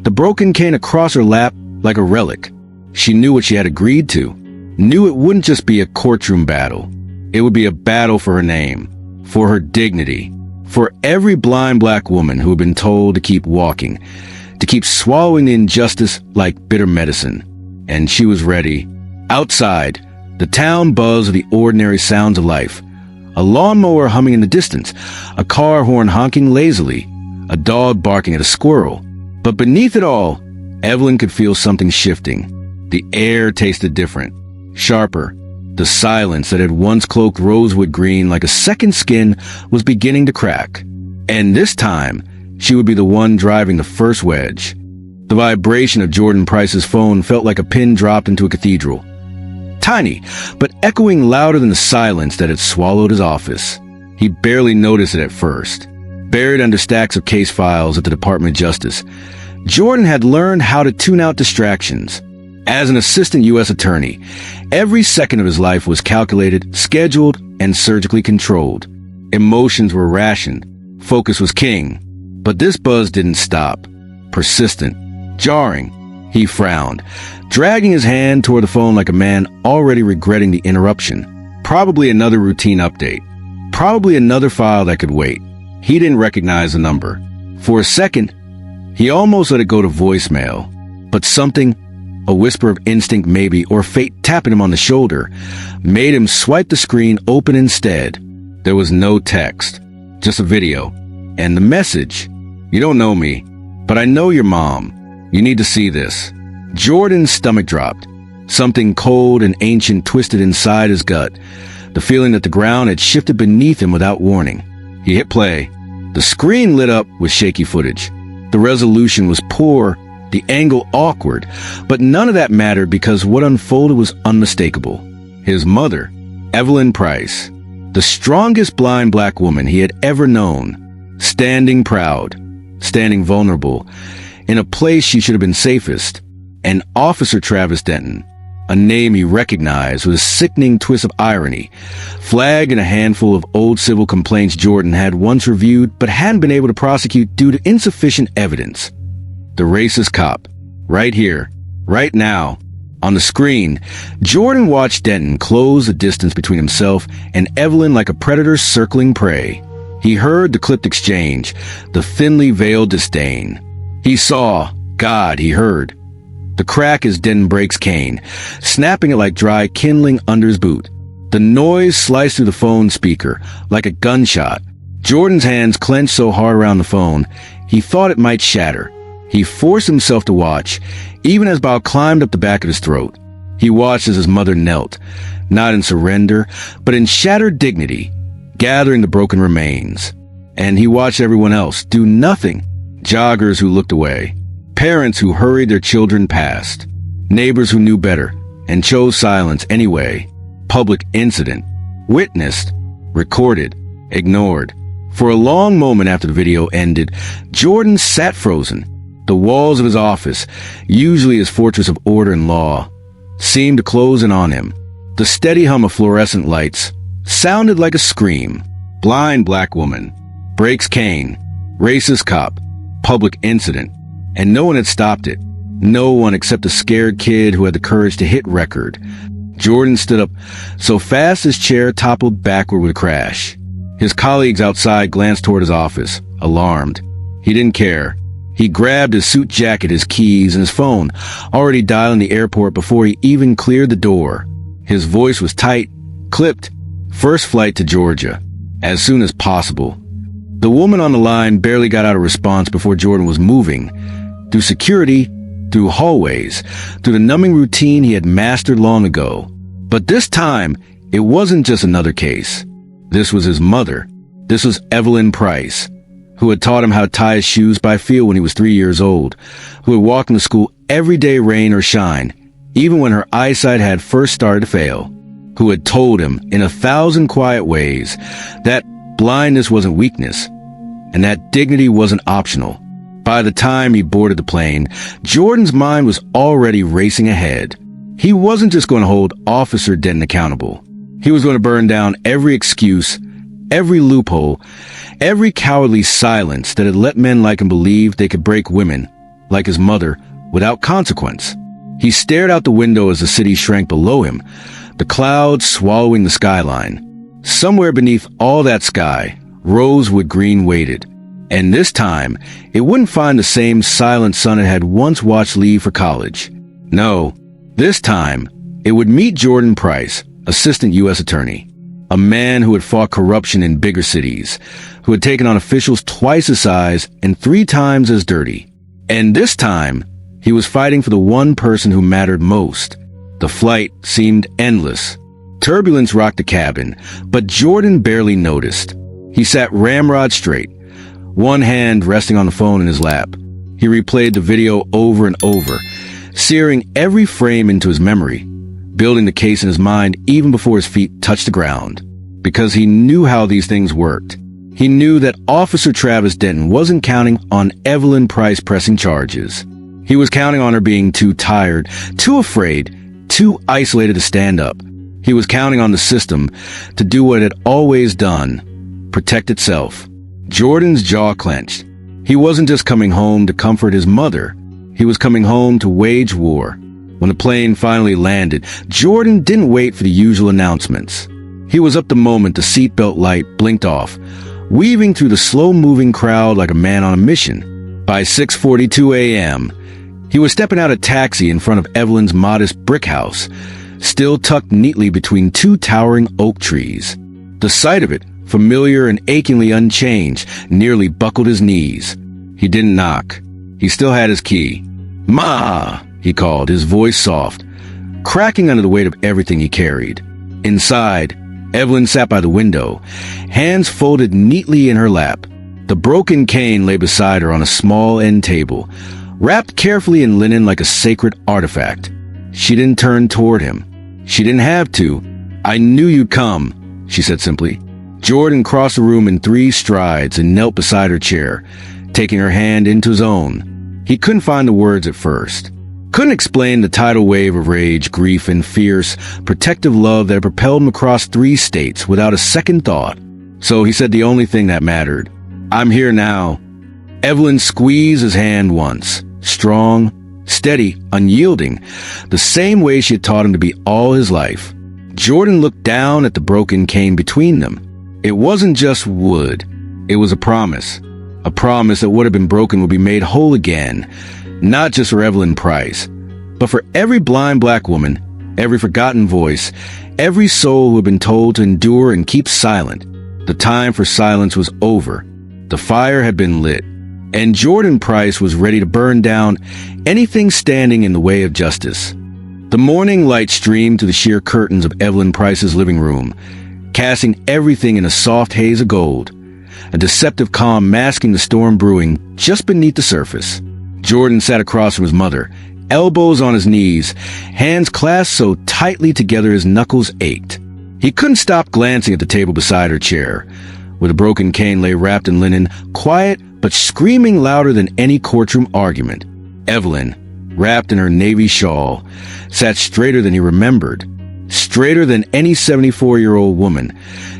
the broken cane across her lap like a relic. She knew what she had agreed to, knew it wouldn't just be a courtroom battle. It would be a battle for her name, for her dignity, for every blind black woman who had been told to keep walking, to keep swallowing the injustice like bitter medicine. And she was ready. Outside, the town buzzed with the ordinary sounds of life. A lawnmower humming in the distance, a car horn honking lazily, a dog barking at a squirrel. But beneath it all, Evelyn could feel something shifting. The air tasted different. sharper. The silence that had once cloaked Rosewood Green like a second skin was beginning to crack. And this time, she would be the one driving the first wedge. The vibration of Jordan Price's phone felt like a pin dropped into a cathedral. Tiny, but echoing louder than the silence that had swallowed his office. He barely noticed it at first. Buried under stacks of case files at the Department of Justice, Jordan had learned how to tune out distractions. As an assistant U.S. attorney, every second of his life was calculated, scheduled, and surgically controlled. Emotions were rationed. Focus was king. But this buzz didn't stop. Persistent. Jarring. He frowned, dragging his hand toward the phone like a man already regretting the interruption. Probably another routine update. Probably another file that could wait. He didn't recognize the number. For a second, he almost let it go to voicemail. But something, a whisper of instinct maybe, or fate tapping him on the shoulder, made him swipe the screen open instead. There was no text, just a video. And the message, "You don't know me, but I know your mom. You need to see this." Jordan's stomach dropped. Something cold and ancient twisted inside his gut. The feeling that the ground had shifted beneath him without warning. He hit play. The screen lit up with shaky footage. The resolution was poor, the angle awkward, but none of that mattered because what unfolded was unmistakable. His mother, Evelyn Price, the strongest blind black woman he had ever known, standing proud, standing vulnerable, in a place she should have been safest, and Officer Travis Denton, a name he recognized with a sickening twist of irony, flagged in a handful of old civil complaints Jordan had once reviewed but hadn't been able to prosecute due to insufficient evidence. The racist cop, right here, right now. On the screen, Jordan watched Denton close the distance between himself and Evelyn like a predator circling prey. He heard the clipped exchange, the thinly veiled disdain. He saw, God, he heard. The crack as Denton breaks cane, snapping it like dry kindling under his boot. The noise sliced through the phone speaker, like a gunshot. Jordan's hands clenched so hard around the phone, he thought it might shatter. He forced himself to watch, even as bile climbed up the back of his throat. He watched as his mother knelt, not in surrender, but in shattered dignity, gathering the broken remains. And he watched everyone else do nothing. Joggers who looked away. Parents who hurried their children past. Neighbors who knew better and chose silence anyway. Public incident. Witnessed. Recorded. Ignored. For a long moment after the video ended, Jordan sat frozen. The walls of his office, usually his fortress of order and law, seemed to close in on him. The steady hum of fluorescent lights sounded like a scream. Blind black woman. Breaks cane. Racist cop. Public incident. And no one had stopped it. No one except a scared kid who had the courage to hit record. Jordan stood up so fast his chair toppled backward with a crash. His colleagues outside glanced toward his office, alarmed. He didn't care. He grabbed his suit jacket, his keys, and his phone, already dialing the airport before he even cleared the door. His voice was tight, clipped. First flight to Georgia. As soon as possible. The woman on the line barely got out a response before Jordan was moving. Through security, through hallways, through the numbing routine he had mastered long ago. But this time, it wasn't just another case. This was his mother. This was Evelyn Price, who had taught him how to tie his shoes by feel when he was 3 years old, who had walked into school every day, rain or shine, even when her eyesight had first started to fail, who had told him in 1,000 quiet ways that blindness wasn't weakness, and that dignity wasn't optional. By the time he boarded the plane, Jordan's mind was already racing ahead. He wasn't just going to hold Officer Denton accountable. He was going to burn down every excuse, every loophole, every cowardly silence that had let men like him believe they could break women, like his mother, without consequence. He stared out the window as the city shrank below him, the clouds swallowing the skyline. Somewhere beneath all that sky, Rosewood Green waited. And this time, it wouldn't find the same silent son it had once watched leave for college. No, this time, it would meet Jordan Price, assistant U.S. attorney. A man who had fought corruption in bigger cities, who had taken on officials twice his size and 3 times as dirty. And this time, he was fighting for the one person who mattered most. The flight seemed endless. Turbulence rocked the cabin, but Jordan barely noticed. He sat ramrod straight, one hand resting on the phone in his lap. He replayed the video over and over, searing every frame into his memory, building the case in his mind even before his feet touched the ground. Because he knew how these things worked. He knew that Officer Travis Denton wasn't counting on Evelyn Price pressing charges. He was counting on her being too tired, too afraid, too isolated to stand up. He was counting on the system to do what it had always done, protect itself. Jordan's jaw clenched. He wasn't just coming home to comfort his mother. He was coming home to wage war. When the plane finally landed, Jordan didn't wait for the usual announcements. He was up the moment the seatbelt light blinked off, weaving through the slow-moving crowd like a man on a mission. By 6:42 a.m., he was stepping out a taxi in front of Evelyn's modest brick house, still tucked neatly between two towering oak trees. The sight of it, familiar and achingly unchanged, nearly buckled his knees. He didn't knock. He still had his key. "Ma!" he called, his voice soft, cracking under the weight of everything he carried. Inside, Evelyn sat by the window, hands folded neatly in her lap. The broken cane lay beside her on a small end table, wrapped carefully in linen like a sacred artifact. She didn't turn toward him. She didn't have to. "I knew you'd come," she said simply. Jordan crossed the room in 3 strides and knelt beside her chair, taking her hand into his own. He couldn't find the words at first. Couldn't explain the tidal wave of rage, grief, and fierce, protective love that propelled him across 3 states without a second thought. So he said the only thing that mattered. "I'm here now." Evelyn squeezed his hand once, strong, steady, unyielding, the same way she had taught him to be all his life. Jordan looked down at the broken cane between them. It wasn't just wood. It was a promise that what had been broken would be made whole again, not just for Evelyn Price, but for every blind black woman, every forgotten voice, every soul who had been told to endure and keep silent. The time for silence was over. The fire had been lit, and Jordan Price was ready to burn down anything standing in the way of justice. The morning light streamed through the sheer curtains of Evelyn Price's living room, casting everything in a soft haze of gold, a deceptive calm masking the storm brewing just beneath the surface. Jordan sat across from his mother, elbows on his knees, hands clasped so tightly together his knuckles ached. He couldn't stop glancing at the table beside her chair, where the broken cane lay wrapped in linen, quiet but screaming louder than any courtroom argument. Evelyn, wrapped in her navy shawl, sat straighter than he remembered, straighter than any 74-year-old woman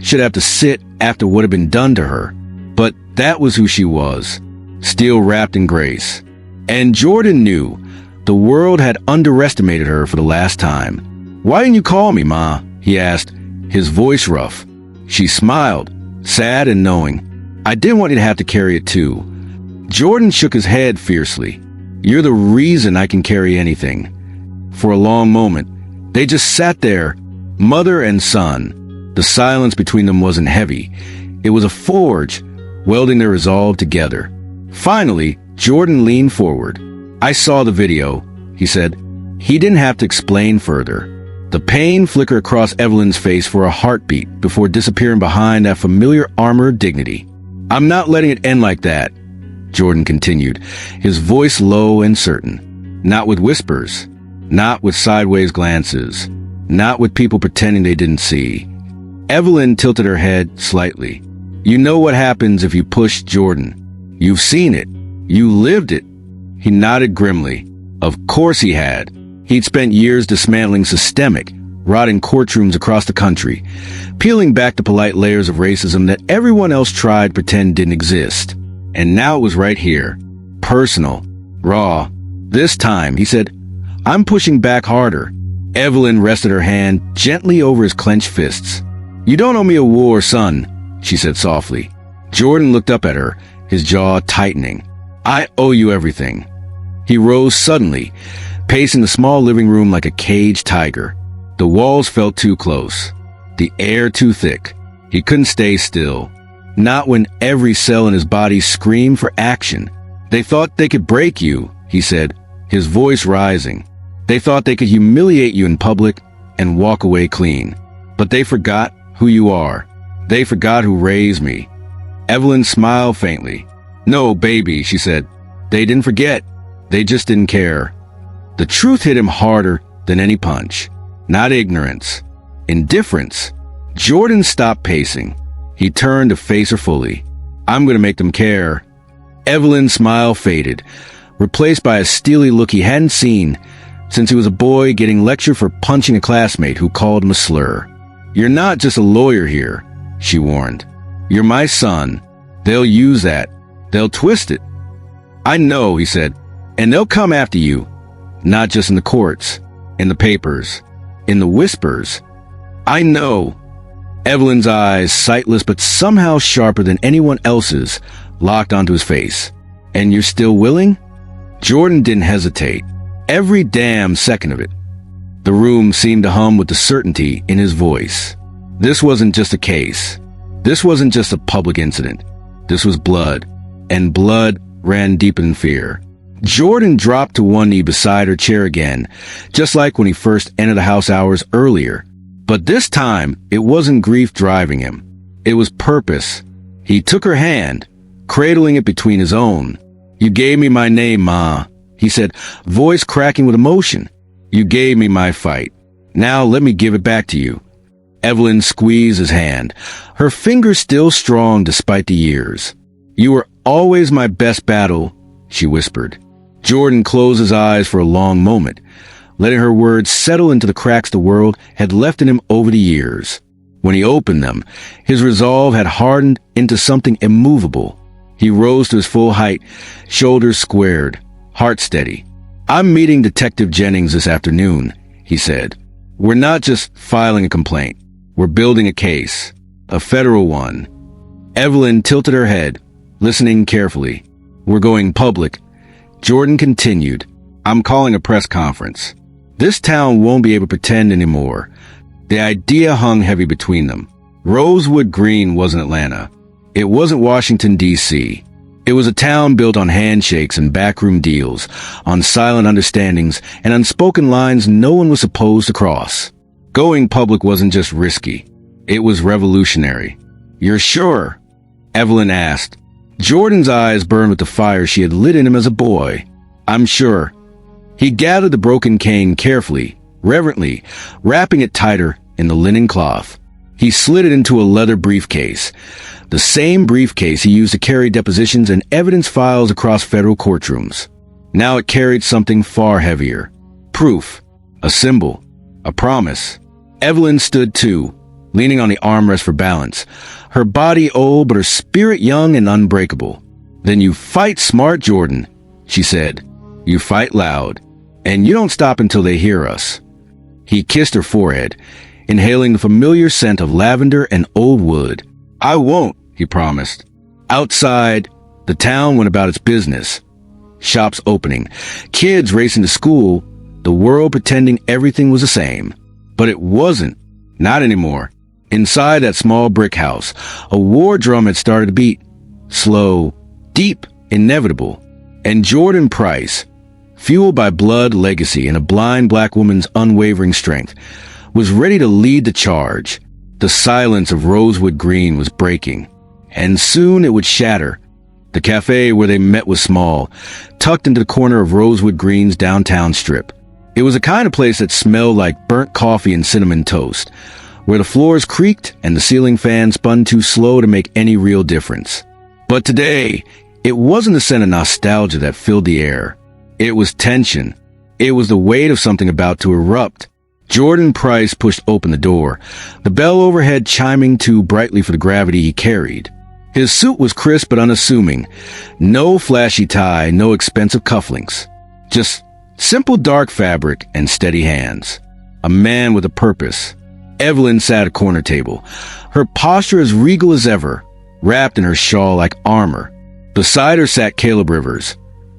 should have to sit after what had been done to her. But that was who she was, still wrapped in grace. And Jordan knew the world had underestimated her for the last time. "Why didn't you call me, Ma?" he asked, his voice rough. She smiled, sad and knowing. "I didn't want you to have to carry it too." Jordan shook his head fiercely. "You're the reason I can carry anything." For a long moment, they just sat there, mother and son. The silence between them wasn't heavy. It was a forge, welding their resolve together. Finally, Jordan leaned forward. "I saw the video," he said. He didn't have to explain further. The pain flickered across Evelyn's face for a heartbeat before disappearing behind that familiar armor of dignity. "I'm not letting it end like that," Jordan continued, his voice low and certain. "Not with whispers. Not with sideways glances. Not with people pretending they didn't see." Evelyn tilted her head slightly. "You know what happens if you push Jordan. You've seen it. You lived it." He nodded grimly. Of course he had. He'd spent years dismantling systemic, rotting courtrooms across the country, peeling back the polite layers of racism that everyone else tried to pretend didn't exist. And now it was right here. Personal. Raw. "This time," he said, "I'm pushing back harder." Evelyn rested her hand gently over his clenched fists. "You don't owe me a war, son," she said softly. Jordan looked up at her, his jaw tightening. "I owe you everything." He rose suddenly, pacing the small living room like a caged tiger. The walls felt too close, the air too thick. He couldn't stay still. Not when every cell in his body screamed for action. "They thought they could break you," he said, his voice rising. They thought they could humiliate you in public and walk away clean. But they forgot who you are. They forgot who raised me. Evelyn smiled faintly. No, baby, she said. They didn't forget. They just didn't care. The truth hit him harder than any punch. Not ignorance. Indifference. Jordan stopped pacing. He turned to face her fully. I'm going to make them care. Evelyn's smile faded, replaced by a steely look he hadn't seen since he was a boy getting lectured for punching a classmate who called him a slur. You're not just a lawyer here, she warned. You're my son. They'll use that. They'll twist it. I know, he said, and they'll come after you. Not just in the courts, in the papers, in the whispers. I know. Evelyn's eyes, sightless but somehow sharper than anyone else's, locked onto his face. And you're still willing? Jordan didn't hesitate. Every damn second of it. The room seemed to hum with the certainty in his voice. This wasn't just a case. This wasn't just a public incident. This was blood. And blood ran deeper than fear. Jordan dropped to one knee beside her chair again, just like when he first entered the house hours earlier. But this time, it wasn't grief driving him. It was purpose. He took her hand, cradling it between his own. You gave me my name, Ma, he said, voice cracking with emotion. You gave me my fight. Now let me give it back to you. Evelyn squeezed his hand, her fingers still strong despite the years. You were always my best battle, she whispered. Jordan closed his eyes for a long moment, letting her words settle into the cracks the world had left in him over the years. When he opened them, his resolve had hardened into something immovable. He rose to his full height, shoulders squared, heart steady. I'm meeting Detective Jennings this afternoon, he said. We're not just filing a complaint. We're building a case, a federal one. Evelyn tilted her head, listening carefully. We're going public. Jordan continued. I'm calling a press conference. This town won't be able to pretend anymore. The idea hung heavy between them. Rosewood Green wasn't Atlanta. It wasn't Washington, D.C. It was a town built on handshakes and backroom deals, on silent understandings and unspoken lines no one was supposed to cross. Going public wasn't just risky. It was revolutionary. You're sure? Evelyn asked. Jordan's eyes burned with the fire she had lit in him as a boy. I'm sure. He gathered the broken cane carefully, reverently, wrapping it tighter in the linen cloth. He slid it into a leather briefcase, the same briefcase he used to carry depositions and evidence files across federal courtrooms. Now it carried something far heavier. Proof. A symbol. A promise. Evelyn stood too, leaning on the armrest for balance, her body old but her spirit young and unbreakable. Then you fight smart, Jordan, she said. You fight loud, and you don't stop until they hear us. He kissed her forehead, inhaling the familiar scent of lavender and old wood. I won't, he promised. Outside, the town went about its business. Shops opening, kids racing to school, the world pretending everything was the same. But it wasn't. Not anymore. Inside that small brick house, a war drum had started to beat. Slow, deep, inevitable. And Jordan Price, fueled by blood, legacy, and a blind black woman's unwavering strength, was ready to lead the charge. The silence of Rosewood Green was breaking, and soon it would shatter. The cafe where they met was small, tucked into the corner of Rosewood Green's downtown strip. It was a kind of place that smelled like burnt coffee and cinnamon toast, where the floors creaked and the ceiling fan spun too slow to make any real difference. But today, it wasn't the scent of nostalgia that filled the air. It was tension. It was the weight of something about to erupt. Jordan Price pushed open the door, the bell overhead chiming too brightly for the gravity he carried. His suit was crisp but unassuming. No flashy tie, no expensive cufflinks. Just simple dark fabric and steady hands. A man with a purpose. Evelyn sat at a corner table, her posture as regal as ever, wrapped in her shawl like armor. Beside her sat Caleb Rivers,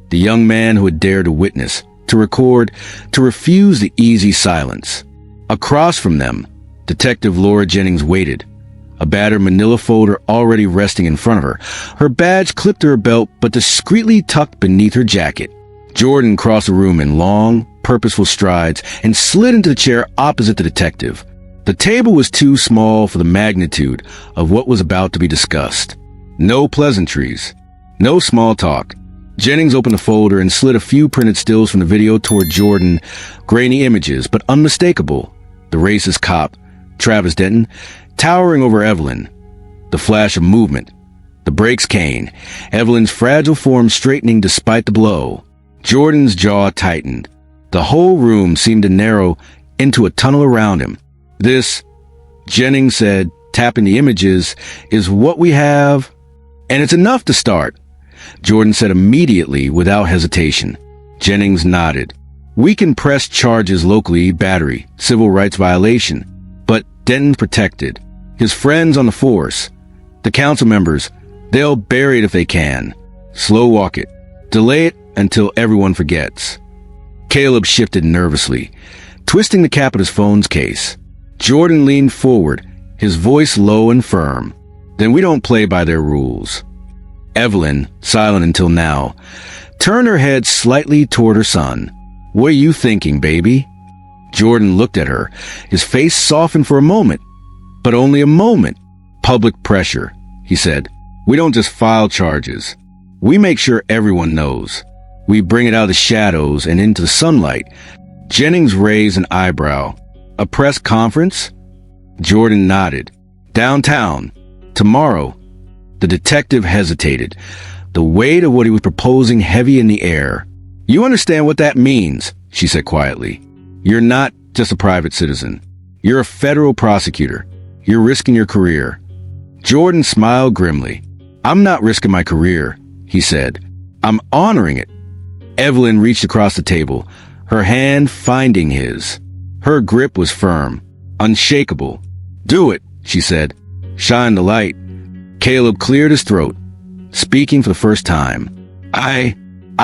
the young man who had dared to witness, to record, to refuse the easy silence. Across from them, Detective Laura Jennings waited, a battered manila folder already resting in front of her, her badge clipped to her belt but discreetly tucked beneath her jacket. Jordan crossed the room in long, purposeful strides and slid into the chair opposite the detective. The table was too small for the magnitude of what was about to be discussed. No pleasantries. No small talk. Jennings opened the folder and slid a few printed stills from the video toward Jordan. Grainy images, but unmistakable. The racist cop, Travis Denton, towering over Evelyn. The flash of movement. The brakes cane. Evelyn's fragile form straightening despite the blow. Jordan's jaw tightened. The whole room seemed to narrow into a tunnel around him. This, Jennings said, tapping the images, is what we have, and it's enough to start. Jordan said immediately, without hesitation. Jennings nodded. We can press charges locally, battery, civil rights violation. But Denton's protected. His friends on the force. The council members, they'll bury it if they can. Slow walk it. Delay it until everyone forgets. Caleb shifted nervously, twisting the cap of his phone's case. Jordan leaned forward, his voice low and firm. Then we don't play by their rules. Evelyn, silent until now, turned her head slightly toward her son. What are you thinking, baby? Jordan looked at her, his face softened for a moment, but only a moment. Public pressure, he said. We don't just file charges. We make sure everyone knows. We bring it out of the shadows and into the sunlight. Jennings raised an eyebrow. A press conference? Jordan nodded. Downtown. Tomorrow. The detective hesitated, the weight of what he was proposing heavy in the air. You understand what that means, she said quietly. You're not just a private citizen. You're a federal prosecutor. You're risking your career. Jordan smiled grimly. I'm not risking my career, he said. I'm honoring it. Evelyn reached across the table, her hand finding his. Her grip was firm, unshakable. Do it, she said. Shine the light. Caleb cleared his throat, speaking for the first time. I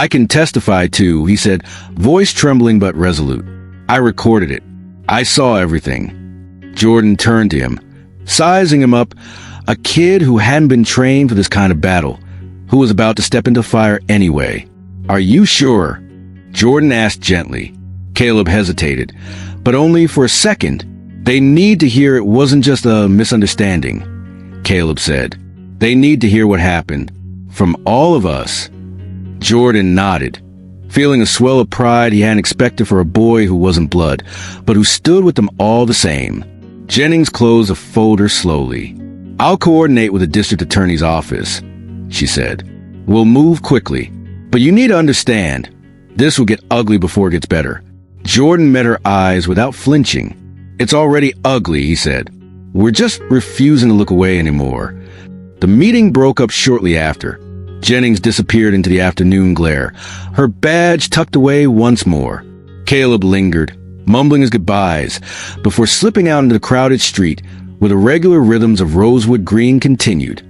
can testify too, he said, voice trembling but resolute. I recorded it. I saw everything. Jordan turned to him, sizing him up, a kid who hadn't been trained for this kind of battle, who was about to step into fire anyway. Are you sure? Jordan asked gently. Caleb hesitated, but only for a second. They need to hear it wasn't just a misunderstanding, Caleb said. They need to hear what happened. From all of us. Jordan nodded, feeling a swell of pride he hadn't expected for a boy who wasn't blood, but who stood with them all the same. Jennings closed the folder slowly. I'll coordinate with the district attorney's office, she said. We'll move quickly, but you need to understand, this will get ugly before it gets better. Jordan met her eyes without flinching. It's already ugly, he said. We're just refusing to look away anymore. The meeting broke up shortly after. Jennings disappeared into the afternoon glare, her badge tucked away once more. Caleb lingered, mumbling his goodbyes, before slipping out into the crowded street where the regular rhythms of Rosewood Green continued,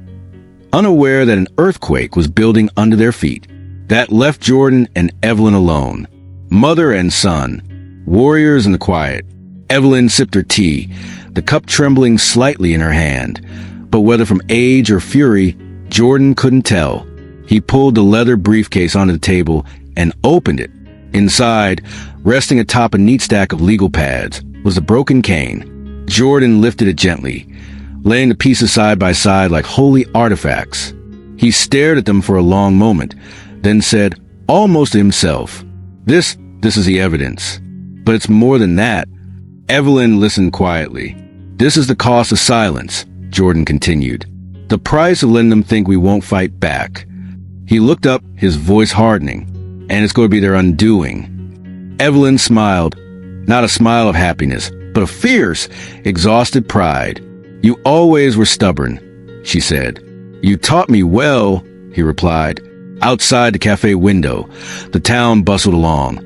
unaware that an earthquake was building under their feet. That left Jordan and Evelyn alone, mother and son, warriors in the quiet. Evelyn sipped her tea, the cup trembling slightly in her hand, but whether from age or fury, Jordan couldn't tell. He pulled the leather briefcase onto the table and opened it. Inside, resting atop a neat stack of legal pads, was a broken cane. Jordan lifted it gently, laying the pieces side by side like holy artifacts. He stared at them for a long moment, then said, almost to himself, This is the evidence. But it's more than that. Evelyn listened quietly. This is the cost of silence, Jordan continued. The price of letting them think we won't fight back. He looked up, his voice hardening. And it's going to be their undoing. Evelyn smiled, not a smile of happiness, but a fierce, exhausted pride. You always were stubborn, she said. You taught me well, he replied. Outside the cafe window, the town bustled along,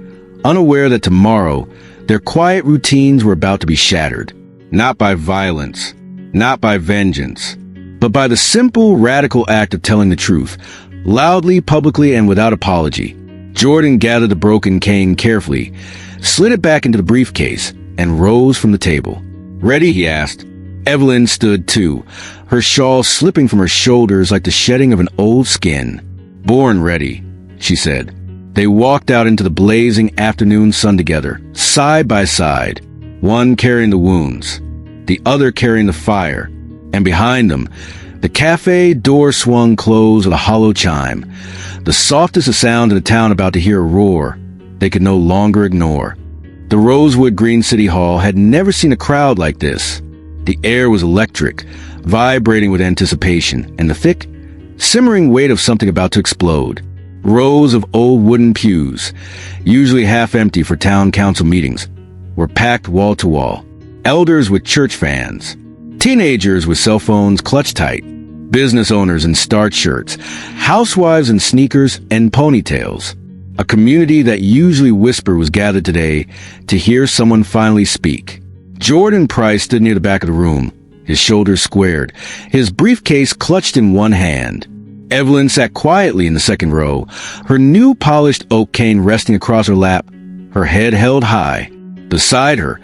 unaware that tomorrow, their quiet routines were about to be shattered. Not by violence, not by vengeance, but by the simple, radical act of telling the truth, loudly, publicly, and without apology. Jordan gathered the broken cane carefully, slid it back into the briefcase, and rose from the table. Ready? He asked. Evelyn stood too, her shawl slipping from her shoulders like the shedding of an old skin. Born ready, she said. They walked out into the blazing afternoon sun together, side by side, one carrying the wounds, the other carrying the fire, and behind them, the cafe door swung closed with a hollow chime, the softest of sound in a town about to hear a roar they could no longer ignore. The Rosewood Green City Hall had never seen a crowd like this. The air was electric, vibrating with anticipation, and the thick, simmering weight of something about to explode. Rows of old wooden pews, usually half empty for town council meetings, were packed wall to wall. Elders with church fans, teenagers with cell phones clutched tight, business owners in starched shirts, housewives in sneakers and ponytails. A community that usually whispered was gathered today to hear someone finally speak. Jordan Price stood near the back of the room, his shoulders squared, his briefcase clutched in one hand. Evelyn sat quietly in the second row, her new polished oak cane resting across her lap, her head held high. Beside her,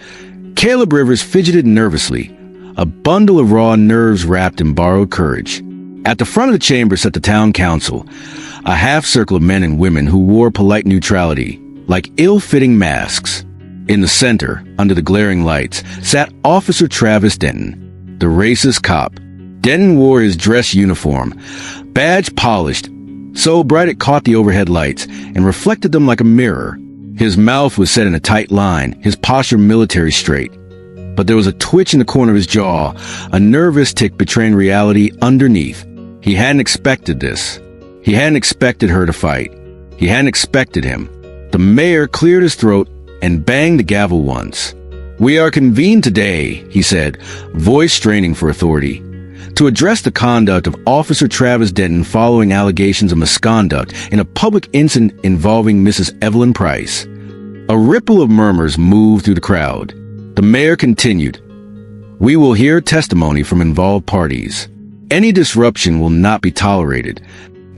Caleb Rivers fidgeted nervously, a bundle of raw nerves wrapped in borrowed courage. At the front of the chamber sat the town council, a half-circle of men and women who wore polite neutrality, like ill-fitting masks. In the center, under the glaring lights, sat Officer Travis Denton, the racist cop. Denton wore his dress uniform, badge polished, so bright it caught the overhead lights and reflected them like a mirror. His mouth was set in a tight line, his posture military straight. But there was a twitch in the corner of his jaw, a nervous tick betraying reality underneath. He hadn't expected this. He hadn't expected her to fight. He hadn't expected him. The mayor cleared his throat and banged the gavel once. "We are convened today," he said, voice straining for authority, "to address the conduct of Officer Travis Denton following allegations of misconduct in a public incident involving Mrs. Evelyn Price." A ripple of murmurs moved through the crowd. The mayor continued, "We will hear testimony from involved parties. Any disruption will not be tolerated."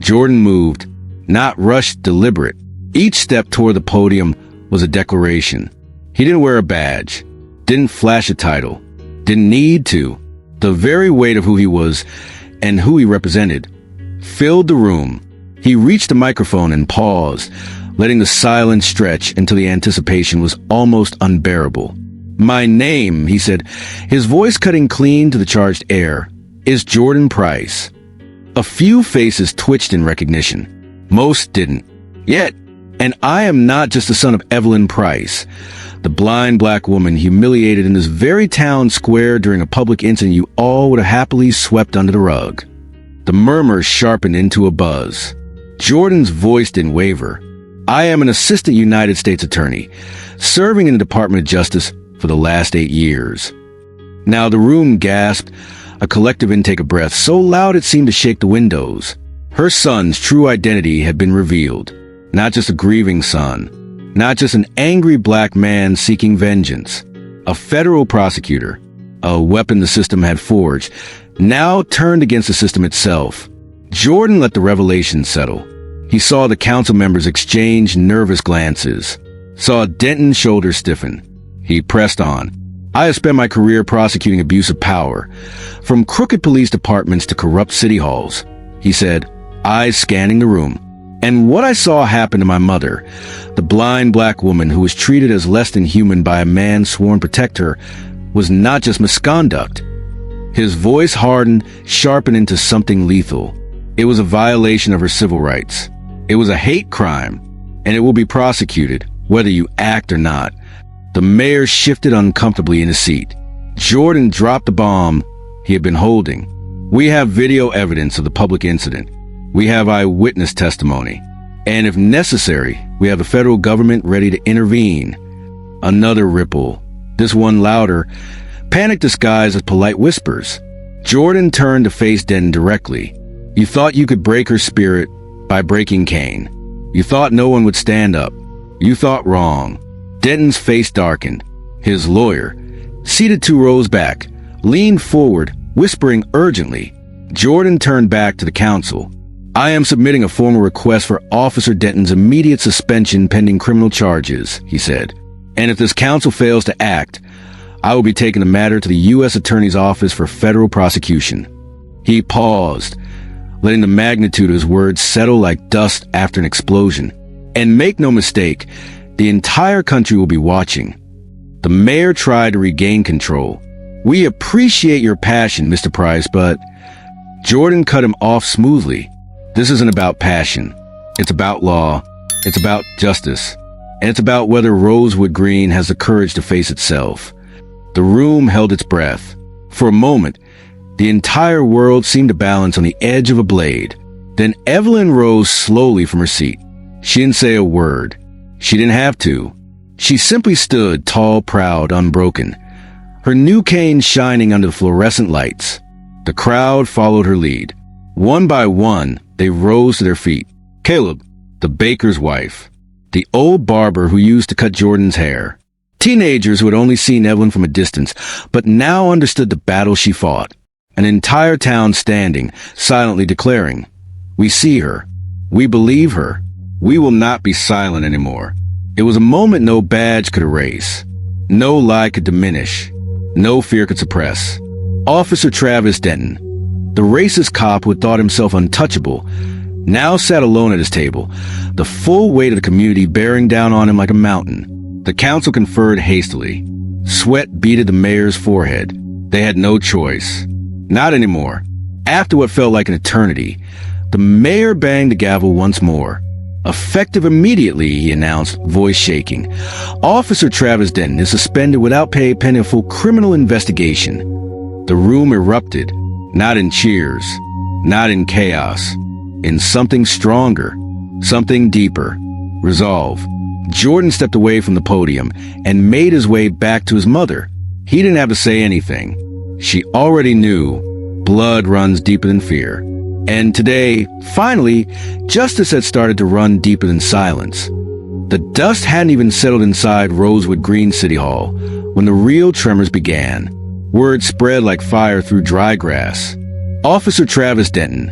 Jordan moved, not rushed, deliberate. Each step toward the podium was a declaration. He didn't wear a badge, didn't flash a title, didn't need to. The very weight of who he was and who he represented filled the room. He reached the microphone and paused, letting the silence stretch until the anticipation was almost unbearable. "My name," he said, his voice cutting clean to the charged air, "is Jordan Price." A few faces twitched in recognition. Most didn't. Yet, and I am not just the son of Evelyn Price, the blind black woman humiliated in this very town square during a public incident you all would have happily swept under the rug. The murmur sharpened into a buzz. Jordan's voice didn't waver. "I am an assistant United States attorney, serving in the Department of Justice for the last 8 years. Now the room gasped, a collective intake of breath so loud it seemed to shake the windows. Her son's true identity had been revealed. Not just a grieving son, not just an angry black man seeking vengeance. A federal prosecutor, a weapon the system had forged, now turned against the system itself. Jordan let the revelation settle. He saw the council members exchange nervous glances, saw Denton's shoulders stiffen. He pressed on. "I have spent my career prosecuting abuse of power, from crooked police departments to corrupt city halls," he said, eyes scanning the room. "And what I saw happen to my mother, the blind black woman who was treated as less than human by a man sworn to protect her, was not just misconduct." His voice hardened, sharpened into something lethal. It was a violation of her civil rights. It was a hate crime, and it will be prosecuted, whether you act or not. The mayor shifted uncomfortably in his seat. Jordan dropped the bomb he had been holding. "We have video evidence of the public incident. We have eyewitness testimony. And if necessary, we have the federal government ready to intervene." Another ripple, this one louder, panic disguised as polite whispers. Jordan turned to face Denton directly. "You thought you could break her spirit by breaking Cain. You thought no one would stand up. You thought wrong." Denton's face darkened. His lawyer, seated 2 rows back, leaned forward, whispering urgently. Jordan turned back to the council. "I am submitting a formal request for Officer Denton's immediate suspension pending criminal charges," he said. "And if this council fails to act, I will be taking the matter to the U.S. Attorney's Office for federal prosecution." He paused, letting the magnitude of his words settle like dust after an explosion. And make no mistake, the entire country will be watching. The mayor tried to regain control. "We appreciate your passion, Mr. Price, but..." Jordan cut him off smoothly. "This isn't about passion. It's about law. It's about justice. And it's about whether Rosewood Green has the courage to face itself." The room held its breath. For a moment, the entire world seemed to balance on the edge of a blade. Then Evelyn rose slowly from her seat. She didn't say a word. She didn't have to. She simply stood tall, proud, unbroken, her new cane shining under the fluorescent lights. The crowd followed her lead. One by one, they rose to their feet. Caleb, the baker's wife, the old barber who used to cut Jordan's hair. Teenagers who had only seen Evelyn from a distance, but now understood the battle she fought. An entire town standing, silently declaring, "We see her. We believe her. We will not be silent anymore." It was a moment no badge could erase. No lie could diminish. No fear could suppress. Officer Travis Denton, the racist cop who had thought himself untouchable, now sat alone at his table, the full weight of the community bearing down on him like a mountain. The council conferred hastily. Sweat beaded the mayor's forehead. They had no choice. Not anymore. After what felt like an eternity, the mayor banged the gavel once more. "Effective immediately," he announced, voice shaking. "Officer Travis Denton is suspended without pay pending a full criminal investigation." The room erupted, not in cheers, not in chaos, in something stronger, something deeper. Resolve. Jordan stepped away from the podium and made his way back to his mother. He didn't have to say anything. She already knew. Blood runs deeper than fear. And today, finally, justice had started to run deeper than silence. The dust hadn't even settled inside Rosewood Green City Hall when the real tremors began. Word spread like fire through dry grass. Officer Travis Denton,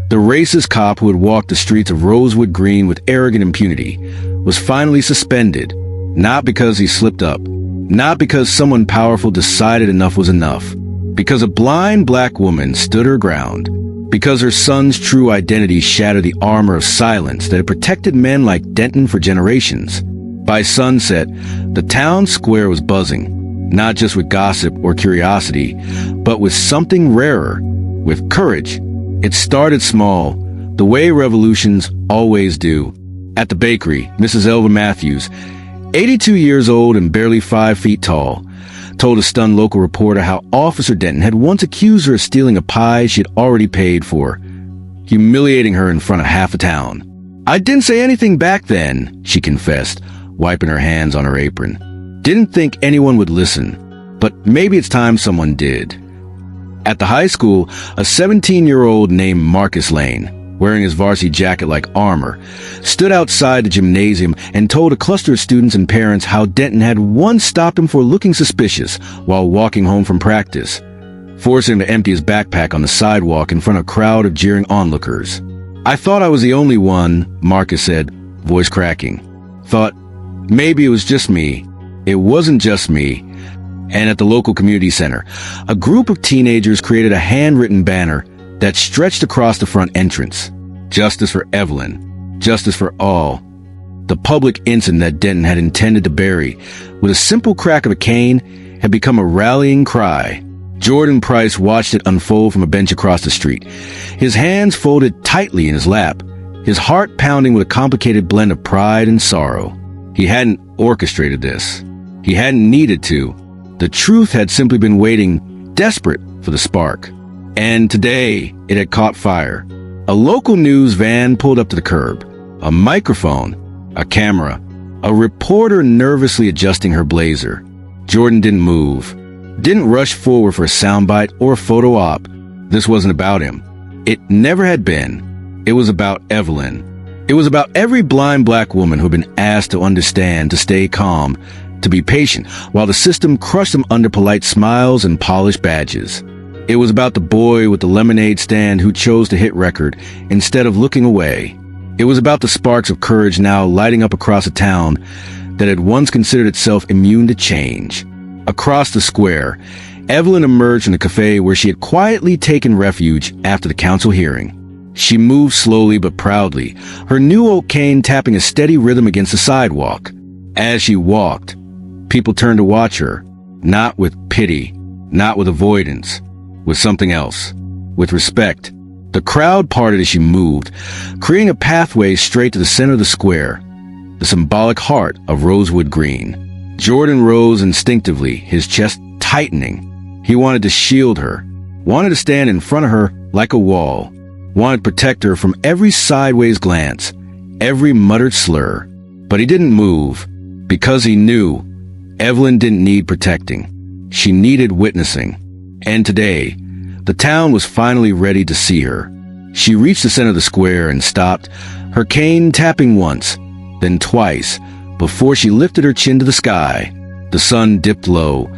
the racist cop who had walked the streets of Rosewood Green with arrogant impunity, was finally suspended. Not because he slipped up. Not because someone powerful decided enough was enough. Because a blind black woman stood her ground. Because her son's true identity shattered the armor of silence that had protected men like Denton for generations. By sunset, the town square was buzzing, not just with gossip or curiosity, but with something rarer, with courage. It started small, the way revolutions always do. At the bakery, Mrs. Elva Matthews, 82 years old and barely 5 feet tall, told a stunned local reporter how Officer Denton had once accused her of stealing a pie she had already paid for, humiliating her in front of half a town. "I didn't say anything back then," she confessed, wiping her hands on her apron. "Didn't think anyone would listen, but maybe it's time someone did." At the high school, a 17-year-old named Marcus Lane, wearing his varsity jacket like armor, stood outside the gymnasium and told a cluster of students and parents how Denton had once stopped him for looking suspicious while walking home from practice, forcing him to empty his backpack on the sidewalk in front of a crowd of jeering onlookers. "I thought I was the only one," Marcus said, voice cracking. "Thought maybe it was just me. It wasn't just me." And at the local community center, a group of teenagers created a handwritten banner that stretched across the front entrance. Justice for Evelyn. Justice for all. The public incident that Denton had intended to bury with a simple crack of a cane had become a rallying cry. Jordan Price watched it unfold from a bench across the street, his hands folded tightly in his lap, his heart pounding with a complicated blend of pride and sorrow. He hadn't orchestrated this. He hadn't needed to. The truth had simply been waiting, desperate for the spark. And today, it had caught fire. A local news van pulled up to the curb. A microphone, a camera, a reporter nervously adjusting her blazer. Jordan didn't move. Didn't rush forward for a soundbite or a photo op. This wasn't about him. It never had been. It was about Evelyn. It was about every blind black woman who had been asked to understand, to stay calm, to be patient, while the system crushed them under polite smiles and polished badges. It was about the boy with the lemonade stand who chose to hit record instead of looking away. It was about the sparks of courage now lighting up across a town that had once considered itself immune to change. Across the square, Evelyn emerged from the cafe where she had quietly taken refuge after the council hearing. She moved slowly but proudly, her new oak cane tapping a steady rhythm against the sidewalk. As she walked, people turned to watch her, not with pity, not with avoidance, with something else, with respect. The crowd parted as she moved, creating a pathway straight to the center of the square, the symbolic heart of Rosewood Green. Jordan rose instinctively, his chest tightening. He wanted to shield her, wanted to stand in front of her like a wall, wanted to protect her from every sideways glance, every muttered slur. But he didn't move, because he knew Evelyn didn't need protecting. She needed witnessing. And today, the town was finally ready to see her. She reached the center of the square and stopped, her cane tapping once, then twice, before she lifted her chin to the sky. The sun dipped low,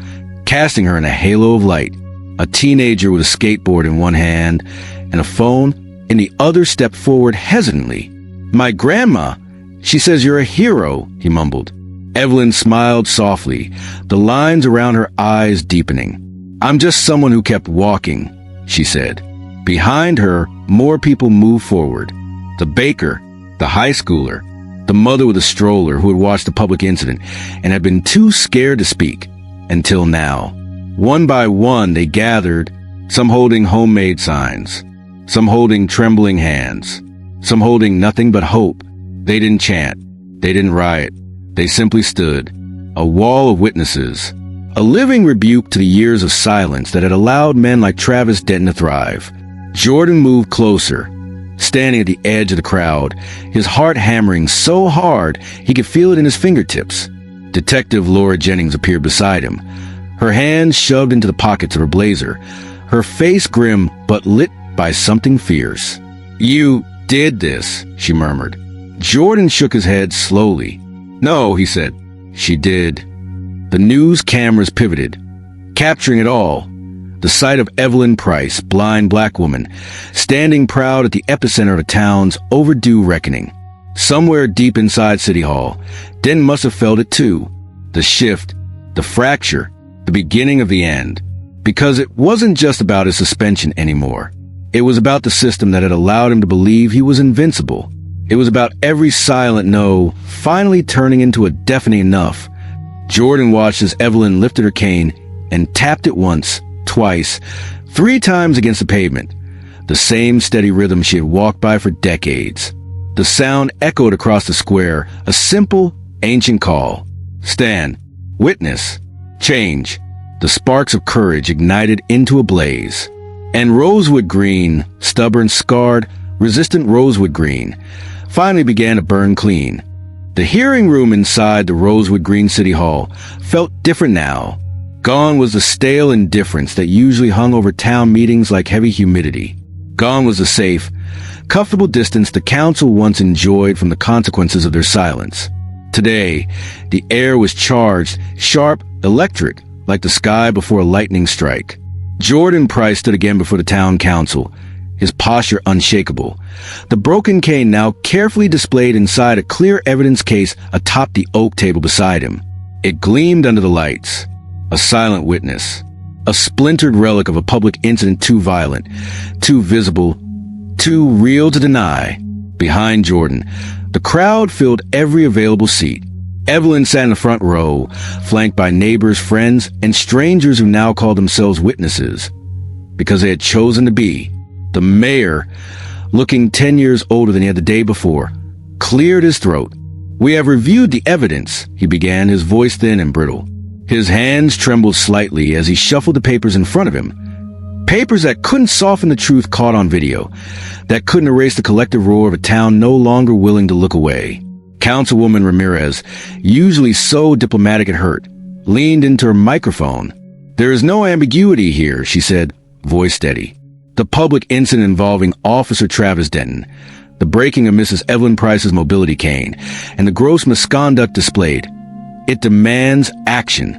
casting her in a halo of light. A teenager with a skateboard in one hand and a phone in the other stepped forward hesitantly. "My grandma! She says you're a hero," he mumbled. Evelyn smiled softly, the lines around her eyes deepening. "I'm just someone who kept walking," she said. Behind her, more people moved forward. The baker, the high schooler, the mother with a stroller who had watched the public incident and had been too scared to speak, until now. One by one they gathered, some holding homemade signs, some holding trembling hands, some holding nothing but hope. They didn't chant, they didn't riot, they simply stood, a wall of witnesses, a living rebuke to the years of silence that had allowed men like Travis Denton to thrive. Jordan moved closer, standing at the edge of the crowd, his heart hammering so hard he could feel it in his fingertips. Detective Laura Jennings appeared beside him, her hands shoved into the pockets of her blazer, her face grim but lit by something fierce. "You did this," she murmured. Jordan shook his head slowly. "No," he said. "She did." The news cameras pivoted, capturing it all. The sight of Evelyn Price, blind black woman, standing proud at the epicenter of a town's overdue reckoning. Somewhere deep inside City Hall, Den must have felt it too. The shift, the fracture, the beginning of the end. Because it wasn't just about his suspension anymore. It was about the system that had allowed him to believe he was invincible. It was about every silent no finally turning into a deafening enough. Jordan watched as Evelyn lifted her cane and tapped it once, twice, 3 times against the pavement. The same steady rhythm she had walked by for decades. The sound echoed across the square, a simple, ancient call. Stand. Witness. Change. The sparks of courage ignited into a blaze. And Rosewood Green, stubborn, scarred, resistant Rosewood Green, finally began to burn clean. The hearing room inside the Rosewood Green City Hall felt different now. Gone was the stale indifference that usually hung over town meetings like heavy humidity. Gone was the safe, comfortable distance the council once enjoyed from the consequences of their silence. Today, the air was charged, sharp, electric, like the sky before a lightning strike. Jordan Price stood again before the town council, his posture unshakable. The broken cane now carefully displayed inside a clear evidence case atop the oak table beside him. It gleamed under the lights. A silent witness. A splintered relic of a public incident too violent, too visible, too real to deny. Behind Jordan, the crowd filled every available seat. Evelyn sat in the front row, flanked by neighbors, friends, and strangers who now called themselves witnesses, because they had chosen to be. The mayor, looking 10 years older than he had the day before, cleared his throat. "We have reviewed the evidence," he began, his voice thin and brittle. His hands trembled slightly as he shuffled the papers in front of him. Papers that couldn't soften the truth caught on video, that couldn't erase the collective roar of a town no longer willing to look away. Councilwoman Ramirez, usually so diplomatic it hurt, leaned into her microphone. "There is no ambiguity here," she said, voice steady. "The public incident involving Officer Travis Denton, the breaking of Mrs. Evelyn Price's mobility cane, and the gross misconduct displayed. It demands action."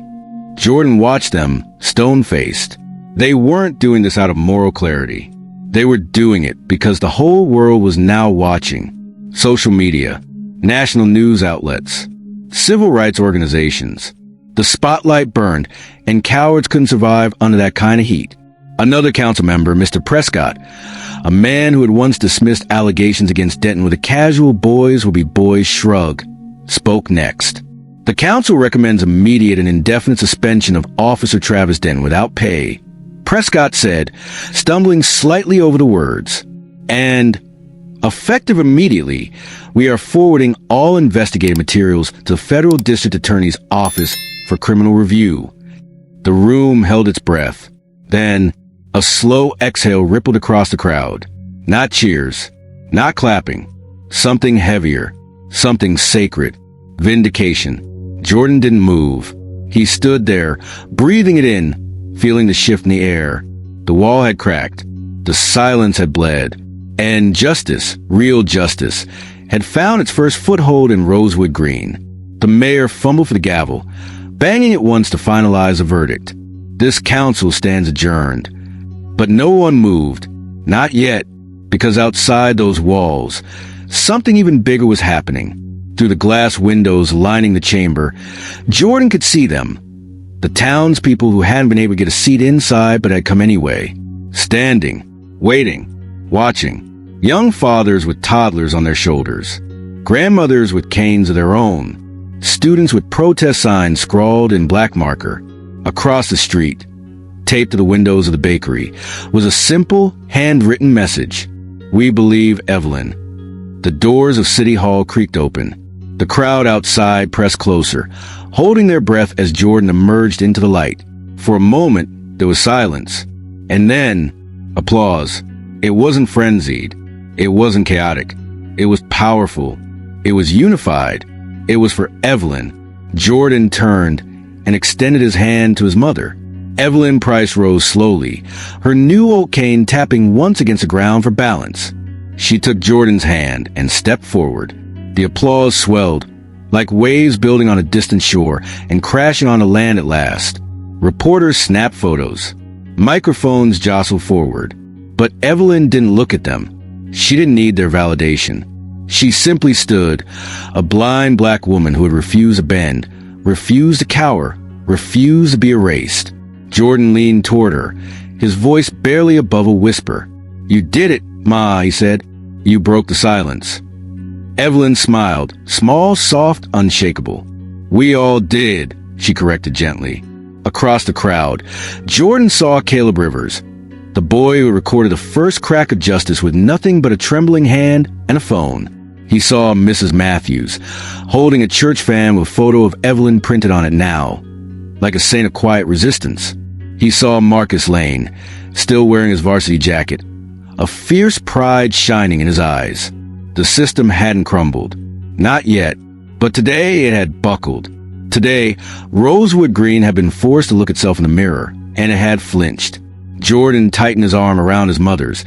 Jordan watched them, stone-faced. They weren't doing this out of moral clarity. They were doing it because the whole world was now watching. Social media, national news outlets, civil rights organizations. The spotlight burned, and cowards couldn't survive under that kind of heat. Another council member, Mr. Prescott, A man who had once dismissed allegations against Denton with a casual boys will be boys shrug spoke next. The council recommends immediate and indefinite suspension of Officer Travis Denton without pay, Prescott said, stumbling slightly over the words. And, effective immediately, we are forwarding all investigative materials to the Federal District Attorney's Office for criminal review. The room held its breath. Then, a slow exhale rippled across the crowd. Not cheers, not clapping. Something heavier, something sacred. Vindication. Jordan didn't move. He stood there, breathing it in, feeling the shift in the air. The wall had cracked. The silence had bled. And justice, real justice, had found its first foothold in Rosewood Green. The mayor fumbled for the gavel, banging it once to finalize the verdict. This council stands adjourned. But no one moved. Not yet, because outside those walls, something even bigger was happening. Through the glass windows lining the chamber, Jordan could see them. The townspeople who hadn't been able to get a seat inside but had come anyway. Standing, waiting, watching. Young fathers with toddlers on their shoulders. Grandmothers with canes of their own. Students with protest signs scrawled in black marker. Across the street, taped to the windows of the bakery, was a simple, handwritten message. We believe Evelyn. The doors of City Hall creaked open. The crowd outside pressed closer, holding their breath as Jordan emerged into the light. For a moment, there was silence. And then, applause. It wasn't frenzied. It wasn't chaotic. It was powerful. It was unified. It was for Evelyn. Jordan turned and extended his hand to his mother. Evelyn Price rose slowly, her new oak cane tapping once against the ground for balance. She took Jordan's hand and stepped forward. The applause swelled, like waves building on a distant shore and crashing onto land at last. Reporters snapped photos. Microphones jostled forward. But Evelyn didn't look at them. She didn't need their validation. She simply stood, a blind black woman who had refused to bend, refused to cower, refused to be erased. Jordan leaned toward her, his voice barely above a whisper. "You did it, Ma," he said. "You broke the silence." Evelyn smiled, small, soft, unshakable. "We all did," she corrected gently. Across the crowd, Jordan saw Caleb Rivers, the boy who recorded the first crack of justice with nothing but a trembling hand and a phone. He saw Mrs. Matthews, holding a church fan with a photo of Evelyn printed on it now, like a saint of quiet resistance. He saw Marcus Lane, still wearing his varsity jacket, a fierce pride shining in his eyes. The system hadn't crumbled. Not yet. But today it had buckled. Today, Rosewood Green had been forced to look itself in the mirror, and it had flinched. Jordan tightened his arm around his mother's,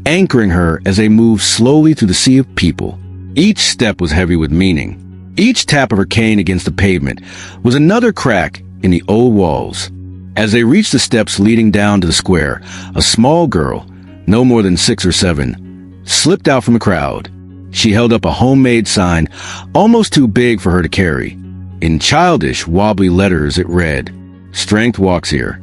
anchoring her as they moved slowly through the sea of people. Each step was heavy with meaning. Each tap of her cane against the pavement was another crack in the old walls. As they reached the steps leading down to the square, a small girl, no more than 6 or 7, slipped out from the crowd. She held up a homemade sign, almost too big for her to carry. In childish, wobbly letters it read, "Strength walks here."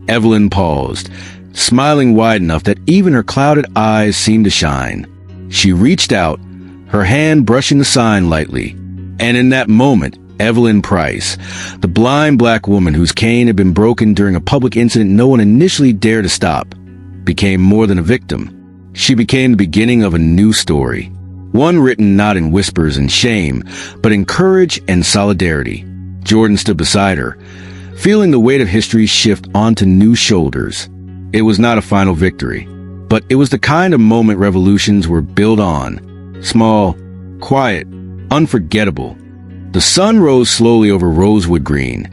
Evelyn paused, smiling wide enough that even her clouded eyes seemed to shine. She reached out, her hand brushing the sign lightly. And in that moment, Evelyn Price, the blind black woman whose cane had been broken during a public incident no one initially dared to stop, became more than a victim. She became the beginning of a new story. One written not in whispers and shame, but in courage and solidarity. Jordan stood beside her, feeling the weight of history shift onto new shoulders. It was not a final victory, but it was the kind of moment revolutions were built on. Small, quiet, unforgettable. The sun rose slowly over Rosewood Green,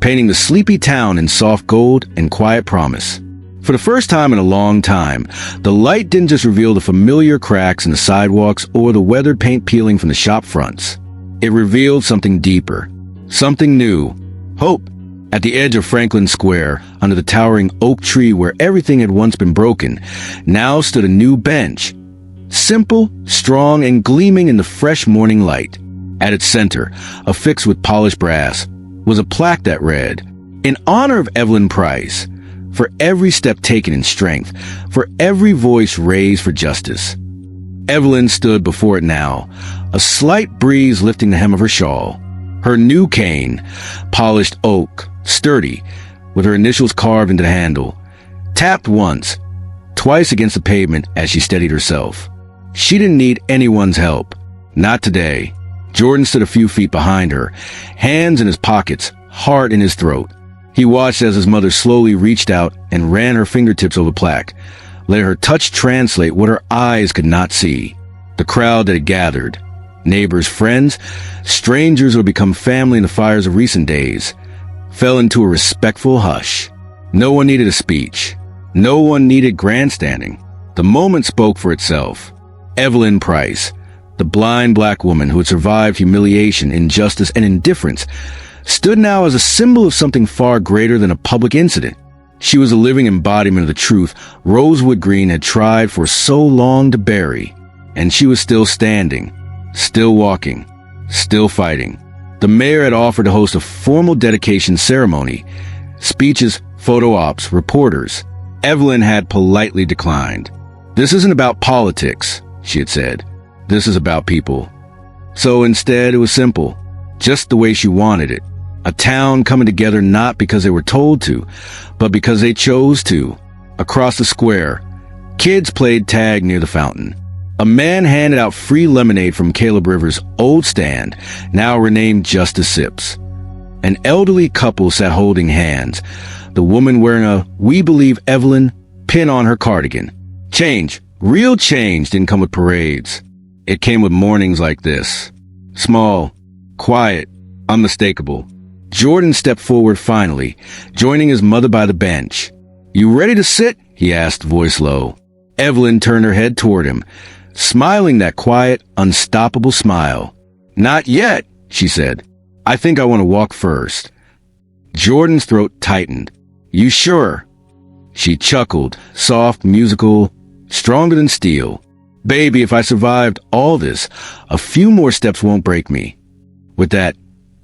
painting the sleepy town in soft gold and quiet promise. For the first time in a long time, the light didn't just reveal the familiar cracks in the sidewalks or the weathered paint peeling from the shop fronts. It revealed something deeper, something new, hope. At the edge of Franklin Square, under the towering oak tree where everything had once been broken, now stood a new bench. Simple, strong, and gleaming in the fresh morning light. At its center, affixed with polished brass, was a plaque that read, "In honor of Evelyn Price, for every step taken in strength, for every voice raised for justice. Evelyn stood before it now, a slight breeze lifting the hem of her shawl. Her new cane, polished oak, sturdy, with her initials carved into the handle, tapped once, twice against the pavement as she steadied herself. She didn't need anyone's help. Not today. Jordan stood a few feet behind her, hands in his pockets, heart in his throat. He watched as his mother slowly reached out and ran her fingertips over the plaque, letting her touch translate what her eyes could not see. The crowd that had gathered, neighbors, friends, strangers who had become family in the fires of recent days, fell into a respectful hush. No one needed a speech. No one needed grandstanding. The moment spoke for itself. Evelyn Price, the blind black woman who had survived humiliation, injustice, and indifference, stood now as a symbol of something far greater than a public incident. She was a living embodiment of the truth Rosewood Green had tried for so long to bury. And she was still standing, still walking, still fighting. The mayor had offered to host a formal dedication ceremony, speeches, photo ops, reporters. Evelyn had politely declined. "This isn't about politics," she had said. "This is about people." So instead, it was simple, just the way she wanted it. A town coming together not because they were told to, but because they chose to. Across the square, kids played tag near the fountain. A man handed out free lemonade from Caleb Rivers' old stand, now renamed Justice Sips. An elderly couple sat holding hands, the woman wearing a "We Believe Evelyn" pin on her cardigan. Change, real change, didn't come with parades. It came with mornings like this. Small, quiet, unmistakable. Jordan stepped forward finally, joining his mother by the bench. "You ready to sit?" he asked, voice low. Evelyn turned her head toward him, smiling that quiet, unstoppable smile. "Not yet," she said. "I think I want to walk first." Jordan's throat tightened. "You sure?" She chuckled, soft, musical, stronger than steel. "Baby, if I survived all this, a few more steps won't break me." With that,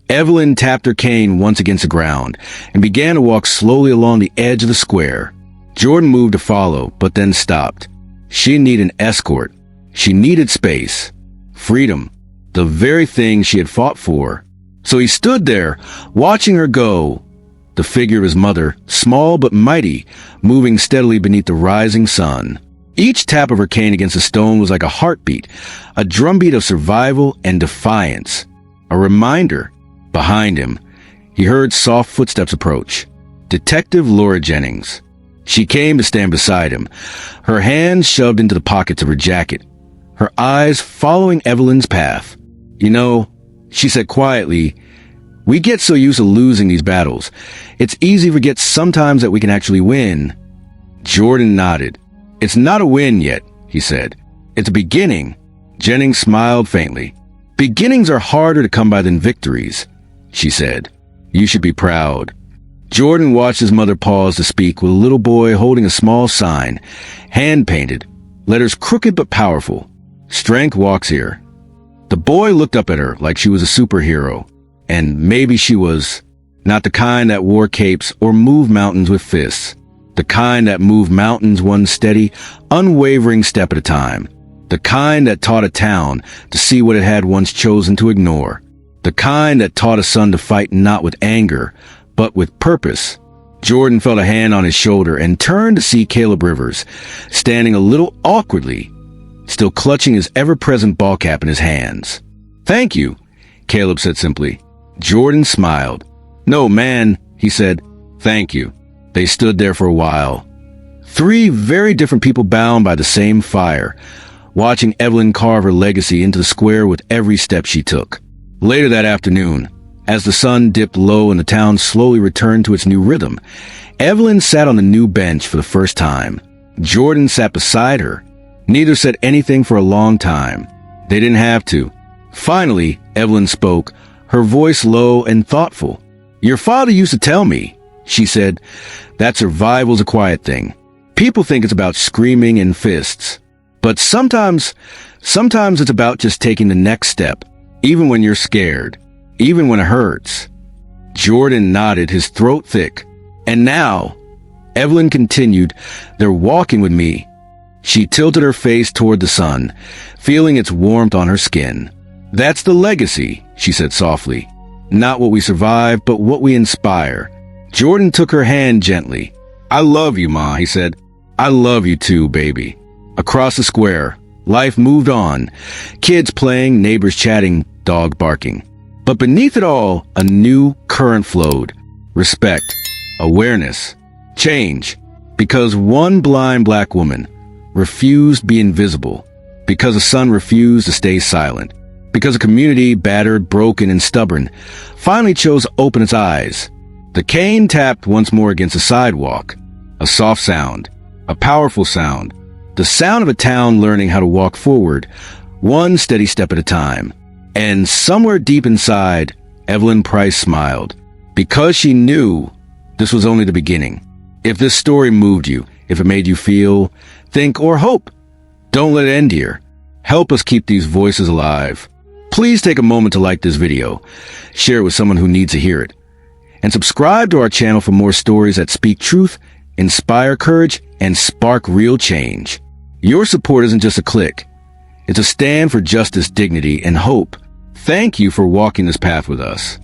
Evelyn tapped her cane once against the ground and began to walk slowly along the edge of the square. Jordan moved to follow, but then stopped. She needed an escort. She needed space. Freedom. The very thing she had fought for. So he stood there, watching her go. The figure of his mother, small but mighty, moving steadily beneath the rising sun. Each tap of her cane against a stone was like a heartbeat, a drumbeat of survival and defiance. A reminder. Behind him, he heard soft footsteps approach. Detective Laura Jennings. She came to stand beside him, her hands shoved into the pockets of her jacket, her eyes following Evelyn's path. "You know," she said quietly, "we get so used to losing these battles. It's easy to forget sometimes that we can actually win." Jordan nodded. "It's not a win yet," he said. "It's a beginning." Jennings smiled faintly. "Beginnings are harder to come by than victories," she said. "You should be proud." Jordan watched his mother pause to speak with a little boy holding a small sign, hand-painted, letters crooked but powerful. "Strength walks here." The boy looked up at her like she was a superhero, and maybe she was. Not the kind that wore capes or moved mountains with fists. The kind that moved mountains one steady, unwavering step at a time. The kind that taught a town to see what it had once chosen to ignore. The kind that taught a son to fight not with anger, but with purpose. Jordan felt a hand on his shoulder and turned to see Caleb Rivers, standing a little awkwardly, still clutching his ever-present ball cap in his hands. "Thank you," Caleb said simply. Jordan smiled. "No, man," he said. "Thank you." They stood there for a while. Three very different people bound by the same fire, watching Evelyn carve her legacy into the square with every step she took. Later that afternoon, as the sun dipped low and the town slowly returned to its new rhythm, Evelyn sat on the new bench for the first time. Jordan sat beside her. Neither said anything for a long time. They didn't have to. Finally, Evelyn spoke, her voice low and thoughtful. "Your father used to tell me," she said, "that survival's a quiet thing. People think it's about screaming and fists. But sometimes it's about just taking the next step, even when you're scared, even when it hurts." Jordan nodded, his throat thick. "And now," Evelyn continued, "They're walking with me." She tilted her face toward the sun, feeling its warmth on her skin. "That's the legacy," she said softly. "Not what we survive, but what we inspire." Jordan took her hand gently. "I love you, Ma," he said. "I love you too, baby." Across the square, life moved on. Kids playing, neighbors chatting, dog barking. But beneath it all, a new current flowed. Respect, awareness, change. Because one blind black woman refused to be invisible. Because a son refused to stay silent. Because a community, battered, broken, and stubborn, finally chose to open its eyes. The cane tapped once more against the sidewalk. A soft sound. A powerful sound. The sound of a town learning how to walk forward, one steady step at a time. And somewhere deep inside, Evelyn Price smiled. Because she knew this was only the beginning. If this story moved you, if it made you feel, think, or hope, don't let it end here. Help us keep these voices alive. Please take a moment to like this video, share it with someone who needs to hear it, and subscribe to our channel for more stories that speak truth, inspire courage, and spark real change. Your support isn't just a click. It's a stand for justice, dignity, and hope. Thank you for walking this path with us.